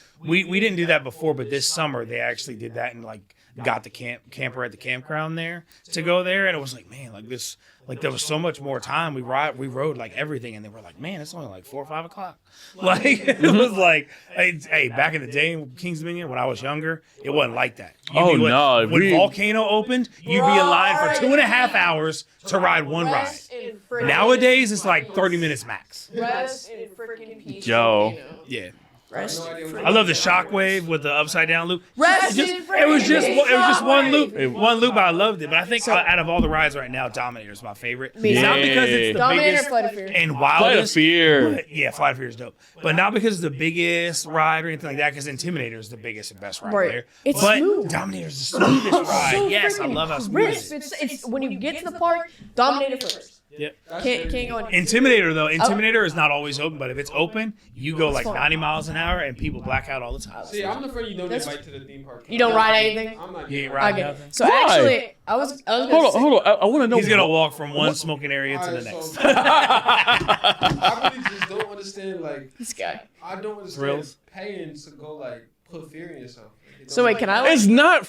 didn't do that before, but this summer they actually did that and like got the camper at the campground there to go there, and it was like, man, like this. Like there was so much more time. We rode like everything, and they were like, "Man, it's only like 4 or 5 o'clock." Like it was like, hey, back in the day in Kings Dominion when I was younger, it wasn't like that. When Volcano opened, you'd be in line for 2.5 hours to ride one ride. Nowadays, it's like 30 minutes max. Rest and freaking peace. Yo. volcano. Yeah, Rest. I love the shockwave with the upside down loop. Rest. It was just one loop, but I loved it. But I think out of all the rides right now, Dominator is my favorite. Me too. Not because it's the Dominator, biggest Flight of Fear. and Flight of wildest. Fear. But, yeah, Flight of Fear is dope. But not because it's the biggest ride or anything like that, because Intimidator is the biggest and best ride Right. there. It's but smooth. Dominator is the smoothest ride. So Yes, I freaking love how smooth it crisp. is. It's when you get to the park, Dominator first. Yep. Can't go. Intimidator though, Intimidator is not always open, but if it's open, you go like 90 miles an hour and people black out all the time. See, I'm the friend you don't invite to the theme park. You don't ride anything. I'm not. You ain't riding Okay. nothing. So Why? actually, I was gonna say, Hold on. I want to know. He's gonna walk from one smoking area to the next. I really just don't understand. Like, this guy. I don't understand Thrills. paying to go like put fear in yourself. So wait, can I? It's not.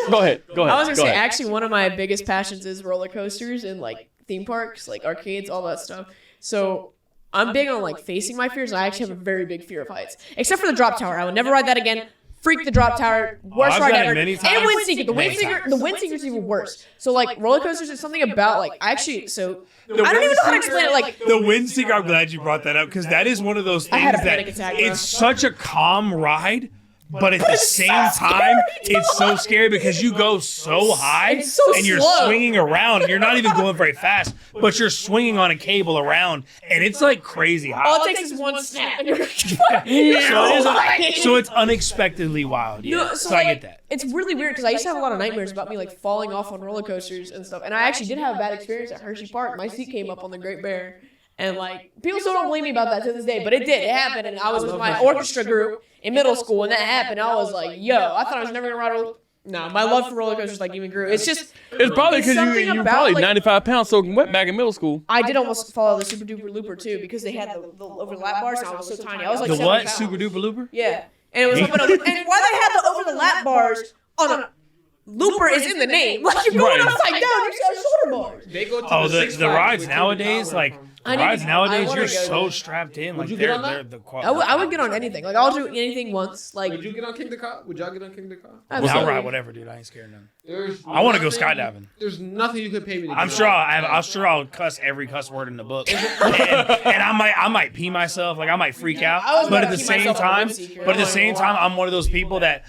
Go ahead. I was gonna Go say ahead. actually one of my biggest passions is roller coasters and like theme parks, like arcades, all that stuff. So I'm big on like facing my fears. I actually have a very big fear of heights, except for the drop tower. I would never ride that again. Freak the drop tower, worst I've ride done it ever. many And times. Windseeker, the Many Windseeker, times. the Windseeker's even worse. So like roller coasters, there's something about like I don't even know how to explain it. Like The Windseeker, I'm glad you brought that up because that is one of those things I had a that panic attack, bro. it's such a calm ride, but at the same time, it's so scary because you go so high It's so and you're slow. swinging around. You're not even going very fast, but you're swinging on a cable around, and it's like crazy high. all it takes is one snap. And you're So it's unexpectedly wild. Yeah. No, so I like, get that. It's really weird because I used to have a lot of nightmares about me like falling off on roller coasters and stuff. And I actually did have a bad experience at Hershey Park. My seat came up on the Great Bear. And like people still don't believe me about that to this day, but it did. It happened, and I was with my orchestra group in middle school, and that happened. I was like, "Yo, I thought I was never gonna ride a roller." No, my love for roller coasters like even grew. It's just It's probably because something you were about, probably like- 95 pounds soaking wet back in middle school. I did almost follow the Super Duper Looper too because they had the over the lap bars, and I was so tiny. I was like The 7 what? pounds. Super duper looper? Yeah, and it was up and why they had the over the lap bars on a looper is in the name. Like you're going Right. upside down, you just have shoulder bars. They go to Oh, the the Six Flags rides with nowadays, $2 like from- I need to- I nowadays, wanna you're go so there. strapped in. Like you get they're on that? the quality. I would get on anything. Like I'll do anything once. Like Would you get on King the Car? Would y'all get on King the Car? I'll absolutely. ride whatever, dude. I ain't scared of none. There's I want to go nothing- skydiving. There's nothing you could pay me to. I'm do. sure I'll cuss every cuss word in the book, and I might pee myself. Like I might freak out. I was But about at to the pee same myself on time, Windseeker. but at the same time, I'm one of those people that.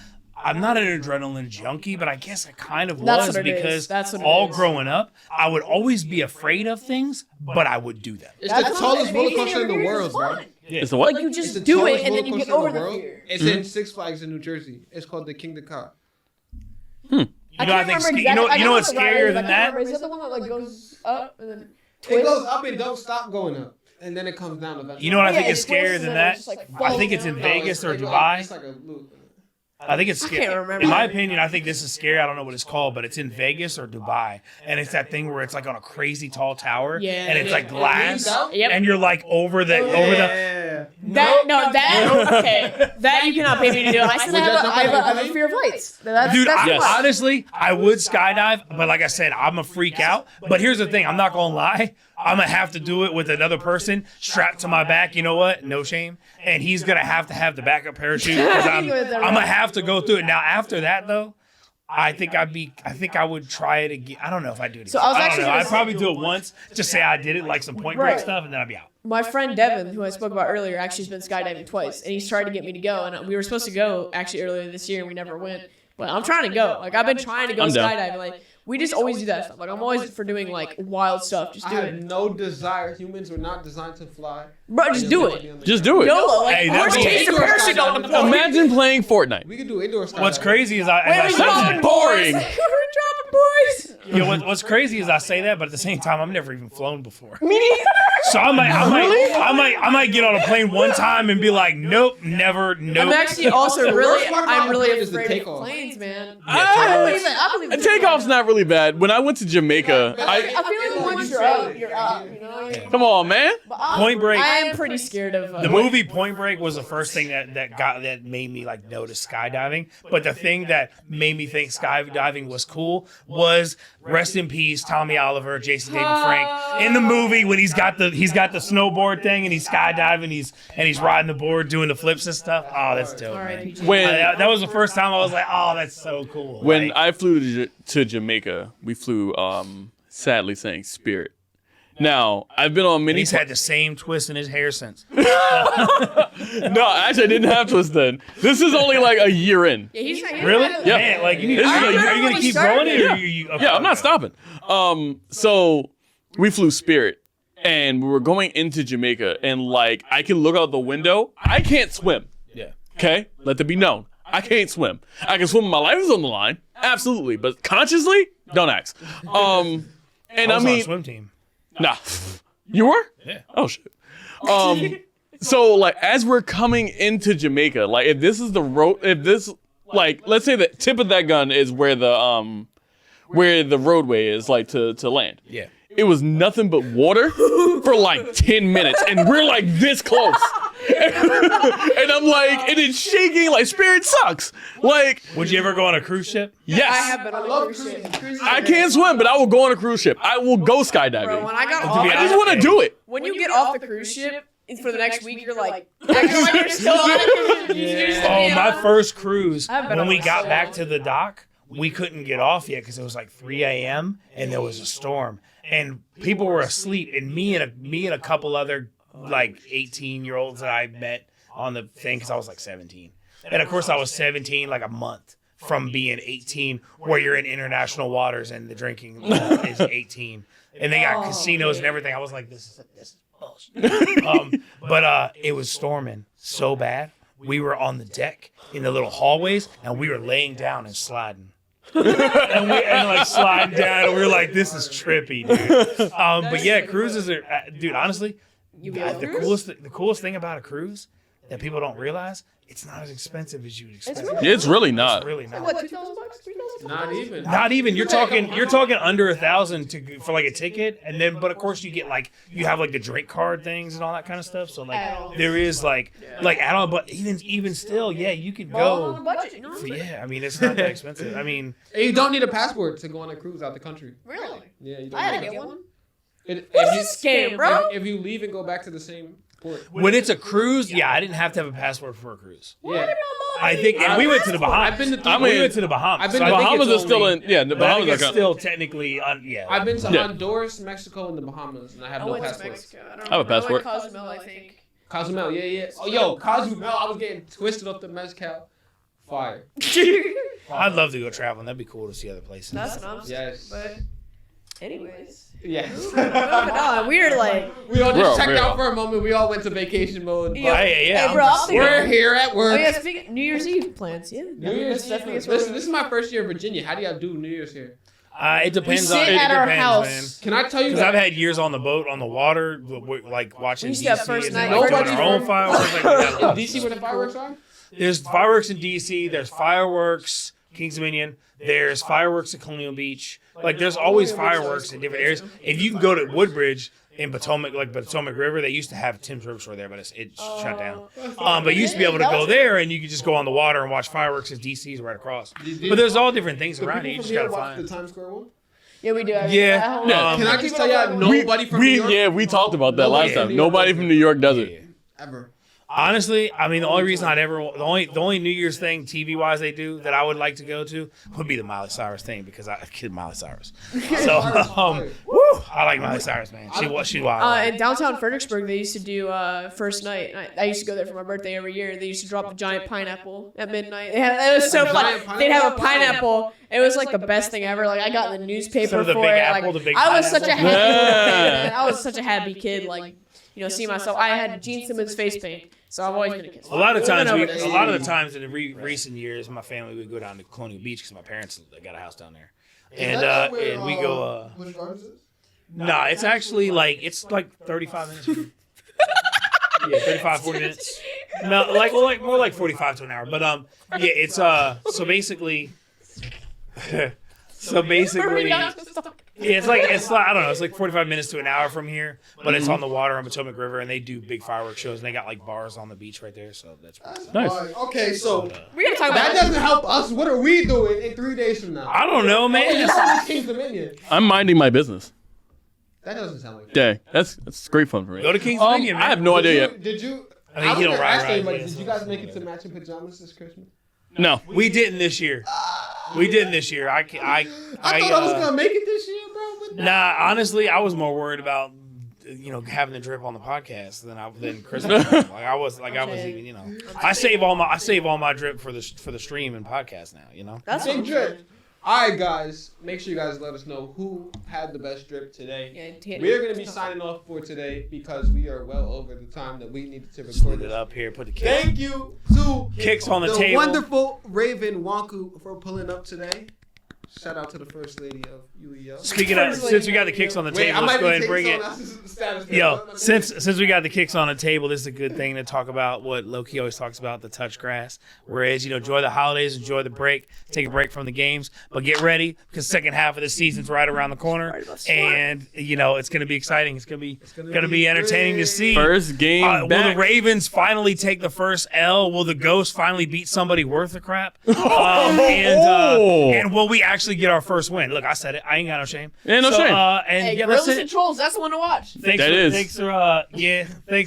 I'm not an adrenaline junkie, but I guess I kind of That's was what it is. because That's what it all is. growing up, I would always be afraid of things, but I would do them. It's the tallest roller coaster in the world, bro. It's the what? Like you It's just the do tallest it and then you roller get coaster over in the the world. fear. It's in Six Flags in New Jersey. It's called the King the Car. You know, I think you know what's scarier than that? Is that the one that like goes up and then It twists? goes up and don't stop going up, and then it comes down eventually. You know what I Yeah, think it is twists scarier and than then it that? just, like, I falls think it's in down. Vegas or It goes- Dubai. It's like a loop. I think it's scary. can't remember. In my opinion, I think this is scary. I don't know what it's called, but it's in Vegas or Dubai, and it's that thing where it's like on a crazy tall tower, Yeah. and it's like It glass, leans out? Yep. and you're like over the. Yeah. That you cannot pay me to do. I still Would have y'all a, jump I have out a, of I have the a plane? fear of heights. That's, Dude, that's Yes. honestly, I would skydive, but like I said, I'm a freak out. But here's the thing: I'm not gonna lie. I'm gonna have to do it with another person strapped to my back. You know what? No shame. And he's gonna have to have the backup parachute because I'm gonna have to go through it. Now, after that though, I think I would try it again. I don't know if I do it again. So I was don't actually know. gonna I'd probably do it once, just say I did it, like some Point Break Right. stuff, and then I'd be out. My friend Devin, who I spoke about earlier, actually has been skydiving twice, and he's tried to get me to go. And we were supposed to go actually earlier this year, and we never went. But I'm trying to go. Like I've been trying to go I'm down. skydiving. Like we just always do that stuff. Like I'm always for doing like wild stuff. Just I do have it, no desire. Humans were not designed to fly. bro. Just do it. Just do it. YOLO. Like Hey, where's that's- change your parachute on the floor? Imagine playing Fortnite. We could do indoor skydiving. What's crazy is I Where we say dropping, that. boring. boys? Where we dropping, boys? You know, what's crazy is I say that, but at the same time, I've never even flown before. Me neither. So I might get on a plane one time and be like, nope, never, nope. I'm actually also The really, worst part I'm about really planes is the afraid of takeoff. planes, man. Ah, believe it. I believe it. Takeoff's not really bad. When I went to Jamaica, I feel like once you're up, you're up. You know. come on, man. Point Break. I am pretty scared of The movie Point Break was the first thing that made me like notice skydiving. But the thing that made me think skydiving was cool was rest in peace Tommy Oliver, Jason David Frank in the movie when he's got the snowboard thing and he's skydiving, he's riding the board doing the flips and stuff. Oh, that's dope, man. When That was the first time I was like, oh, that's so cool. when Like, I flew to Jamaica, we flew sadly saying Spirit, Now, I've been on many. He's had the same twist in his hair since. No, actually, I didn't have twist then. This is only like a year in. Yeah, he's not Really? Yeah. Man, like you need. This is Are like- you when gonna he keep started growing it? it. Or you, okay, Yeah, I'm not okay. stopping. So we flew Spirit, and we were going into Jamaica, and like I can look out the window. I can't swim. Yeah. Okay, let that be known. I can't swim. I can swim. My life is on the line, absolutely, but consciously, don't ask. And I was on a mean, swim team. nah, you were? Yeah. Oh shit. So like as we're coming into Jamaica, like if this is the road, if this like let's say the tip of that gun is where the roadway is like to land. Yeah. It was nothing but water for like 10 minutes, and we're like this close. And I'm like, and it's shaking, like Spirit sucks. Like, Would you ever go on a cruise ship? yes, I have been on a cruise ship. I can't swim, but I will go on a cruise ship. I will go Bro, skydiving. when I got To off, be I just want to do it. when you get off the cruise ship for the next week, you're like, acting like you're still on it. Oh, my first cruise, I've been when on we one got so back long. to the dock, we couldn't get off yet because it was like 3 a.m. and there was a storm. And people were asleep. And me and a couple other like 18-year-olds that I met on the thing because I was like 17. And of course I was 17 like a month from being 18 where you're in international waters and the drinking is 18. And they got casinos and everything. I was like, this is bullshit. But it was storming so bad. We were on the deck in the little hallways and we were laying down and sliding. and like sliding down and we were like, this is trippy, dude. But yeah, cruises are dude, honestly, the coolest thing about a cruise that people don't realize, it's not as expensive as you would expect. It's really not. It's really not. What, $2,000? $3,000? Not even. Not even. You're talking under $1,000 for like a ticket, and then but of course you get like you have like the drink card things and all that kind of stuff. So like Add-ons. there is like add-on, but even still, yeah, you could All on a go. budget, you know what I'm saying? Yeah, I mean it's not that expensive. I mean, And you don't need a passport to go on a cruise out the country. Really? Yeah, you don't I had need to it. get one. If What's you- this scam, bro? If you leave and go back to the same port. when it's a cruise, yeah, I didn't have to have a passport for a cruise. Yeah. I think, and we went to the Bahamas. I've been to I mean, we went to the Bahamas. I've been so to I think Bahamas it's is still only- in. Yeah, the but I Bahamas think are it's kind still technically yeah. I've been to Yeah. Honduras, Mexico, and the Bahamas, and I have I no went to passport. Mexico. I I have a passport. I went Cozumel, I think. Cozumel, yeah. Oh, yo, Cozumel, I was getting twisted off the mezcal. Fire. I'd love to go traveling. That'd be cool to see other places. That's what I'm saying. Yes. But, anyways. Yes. Moving on. We were like, We all just Bro, checked real. out for a moment. We all went to vacation mode. Yeah. Yeah. Hey, bro, I'm thinking- We're here at oh work. yeah, speaking of New Year's Eve plans, yeah. New Year's definitely Eve. Listen, this is my first year in Virginia. How do y'all do New Year's here? It depends We on sit it at our depends, house. man. Can I tell you Because that? I've had years on the boat, on the water, like watching We used DC to have first and night. then, like, doing Nobody's our own from- fireworks. Like, we got in lots. DC where the fireworks are? There's fireworks in DC. There's fireworks Kings Dominion. There's fireworks at Colonial Beach. Like there's always fireworks in different areas. If you can go to Woodbridge in Potomac, like Potomac River, they used to have Tim's River Store there, but it's shut down. But you used to be able to go there and you could just go on the water and watch fireworks as DC's right across. But there's all different things around here. You just gotta watch find. the Times Square one. Yeah, we do. Yeah. Can I just tell y'all, nobody from New York we talked about that last Nobody time. from New York Nobody does from it. New York does it. ever. Honestly, I mean, the only reason the only New Year's thing TV wise they do that I would like to go to would be the Miley Cyrus thing because I kid Miley Cyrus. So, I like Miley Cyrus, man. She's wild. In downtown Fredericksburg, they used to do first night. I used to go there for my birthday every year. They used to drop a giant pineapple at midnight. It was so fun. giant They'd have a pineapple? pineapple. It was like the best thing ever. Like I got in the newspaper So the for big it. apple, Like, the big I was such a pineapple? happy kid. I was such a happy kid. Like see myself. I had Gene Simmons face paint, so I've always been a kid. A lot of times, Over a there. lot of the times in the recent years, my family would go down to Colonial Beach because my parents got a house down there, and we go. Busch Gardens is? Nah, it's actually it's like 35 minutes. Yeah, 35, 40 minutes. No, more like 45 to an hour. But yeah, it's so basically. Yeah, it's like I don't know, it's like 45 minutes to an hour from here, but it's on the water on Potomac River, and they do big fireworks shows, and they got like bars on the beach right there, so that's pretty cool. Nice. Alright, okay, so We gotta talk about That doesn't help us. What are we doing in 3 days from now? I don't know, man. It's King's Dominion. I'm minding my business. That doesn't sound like. Dang, that's great fun for me. Go to King's Dominion, man. I have no idea yet. Did you? I mean, you don't was gonna ride ask rides, anybody, but Did you guys make it to matching pajamas this Christmas? No. We didn't this year. We didn't this year. I thought I was gonna make it this year, bro. But Nah, honestly, I was more worried about having the drip on the podcast than Chris. I was even, I save all my drip for the stream and podcast now. That's Big what drip. All right, guys. Make sure you guys let us know who had the best drip today. Yeah, we are going to be signing off for today because we are well over the time that we needed to record Split it it up here. Put the kicks. Thank you to Kicks on the table. wonderful Raven Wonkhoo for pulling up today. Shout out to the first lady of UEL. Speaking of, since we got the kicks on the table, let's go ahead and bring it. Yo, since we got the kicks on the table, this is a good thing to talk about what Loki always talks about, the touch grass. Whereas, enjoy the holidays, enjoy the break, take a break from the games, but get ready because second half of the season's right around the corner. And, it's going to be exciting. It's going to be entertaining to see. First game Will back. the Ravens finally take the first L? Will the Ghost finally beat somebody worth the crap? And will we actually get our first win? Look, I said it. I ain't got no shame. Yeah, no shame. Hey, that's Gorillas it. and Trolls, that's the one to watch. Thanks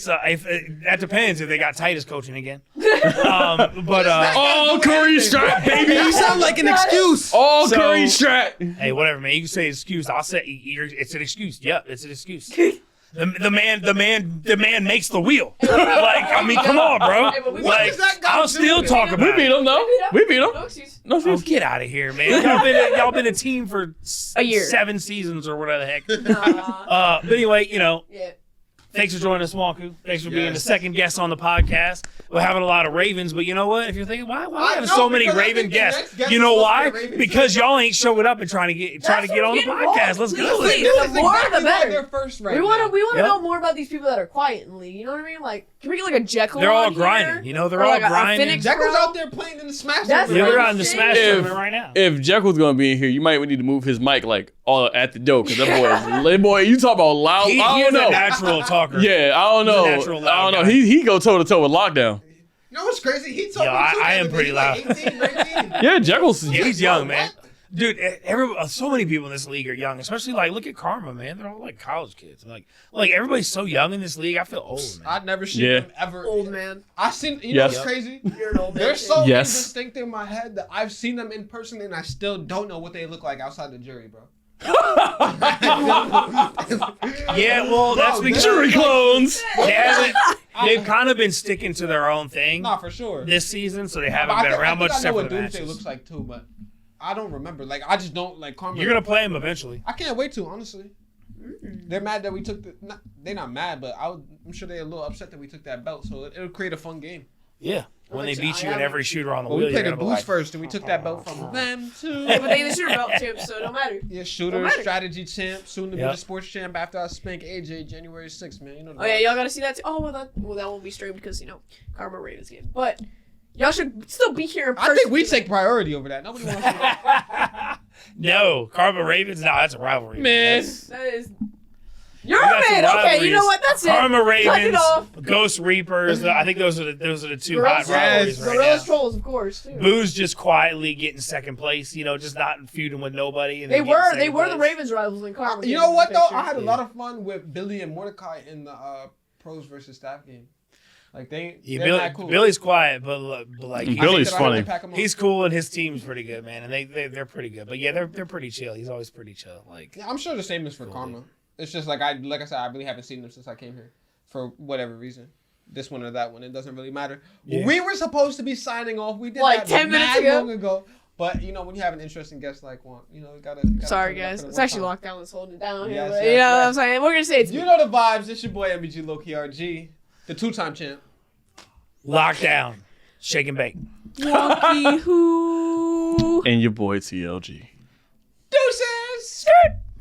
that depends if they got Titus coaching again. Curry strap, baby. You sound like an excuse. Curry strap. Hey, whatever, man. You can say excuse. I'll say it's an excuse. Yep, it's an excuse. The man makes the wheel. Come on, bro. Hey, but we- I'll still talk about We beat it. them, though. We beat them. No excuse. No Oh, excuse. get out of here, man. Y'all been a team for A year. 7 seasons or whatever the heck. Nah. But anyway, Yeah. thanks for joining us, Wonkhoo. Thanks for being the second guest on the podcast. We're having a lot of Ravens, but you know what? If you're thinking, why having so many Raven guests? You know why? Because y'all ain't showing up and trying to get on the podcast. Let's do Please, it. the more the better. Their first We want to Yep. know more about these people that are quiet in the league. You know what I mean? Like, can we get like a Jekyll? They're all on grinding. here? They're Or all like a grinding. Phoenix Jekyll's Pro? out there playing in the Smash That's tournament. They're right. on the Smash If- tournament right now. If Jekyll's gonna be in here, you might need to move his mic all at the door because that boy, you talk about loud. He I is don't a know. natural talker. Yeah, I don't He's a know. natural loud I don't know. guy. He go toe to toe with lockdown. You know what's crazy? He told Yo, me too. I the am other day, pretty he's loud. like 18, 19. Yeah, Jekyll's. He's young, man. What? Dude, so many people in this league are young, especially look at Karma, man. They're all like college kids. Like everybody's so young in this league. I feel old, man. I've never seen Yeah. them ever. Old man. I seen. You Yes. know what's crazy? You're an old man. They're so Yes. indistinct in my head that I've seen them in person and I still don't know what they look like outside the jury, bro. Yeah, well, that's because Jury clones. they've kind of been sticking to their own thing Nah, for sure. this season, so they But haven't I been think- around much I know except for what the Doomsday matches. looks like too, but I don't remember. Like I just don't like Karma. You're gonna play them eventually. I can't wait to, honestly. They're mad that we took they're not mad, but I'm sure they're a little upset that we took that belt. So it'll create a fun game. Yeah, when they beat you in every shooter on the Well, wheel, we you're played the gonna be Blues like, first, and we took that belt from them too. Yeah, but they the shooter belt too, so it don't matter. Yeah, shooter, matter. strategy champ, soon to be Yep. the sports champ after I spank AJ January 6th, man. You know. Oh yeah, y'all gotta see that too. Oh well, that won't be streamed because Karma Ravens game. But y'all should still be here in person. I think we for take that. priority over that. Nobody wants to. no, Karma Ravens. No, that's a rivalry. Man. That is. You're We a got some man. Okay, you rivalries. know what? That's it. Karma Cut it Ravens, off. Ghost Reapers. I think those are the two hot Gorillas, rivalries right Gorillas now. Trolls, of course. Too. Boo's just quietly getting second place, just not feuding with nobody. And They then getting were second the place. Ravens rivals in Karma. You know what though? I had a lot of fun with Billy and Mordecai in the pros versus staff game. Like they're not cool. Billy's quiet, but like Billy's funny. he's cool and his team's pretty good, man, and they're pretty good. But yeah, they're pretty chill. He's always pretty chill. Like Yeah, I'm sure the same is for Karma. It's just like I said, I really haven't seen them since I came here, for whatever reason. This one or that one, it doesn't really matter. Yeah. We were supposed to be signing off. We did Like that 10 minutes mad ago? long ago. But when you have an interesting guest like one, you gotta Sorry turn it up guys, for the it's one actually time. lockdown that's holding it down here. Yes, But yes, you know what yes. I'm saying? We're gonna say it's You know the vibes. It's your boy MBG Loki RG, the 2-time champ. lockdown, shake and bake. Wonky who. And your boy TLG. Deuces. Skirt.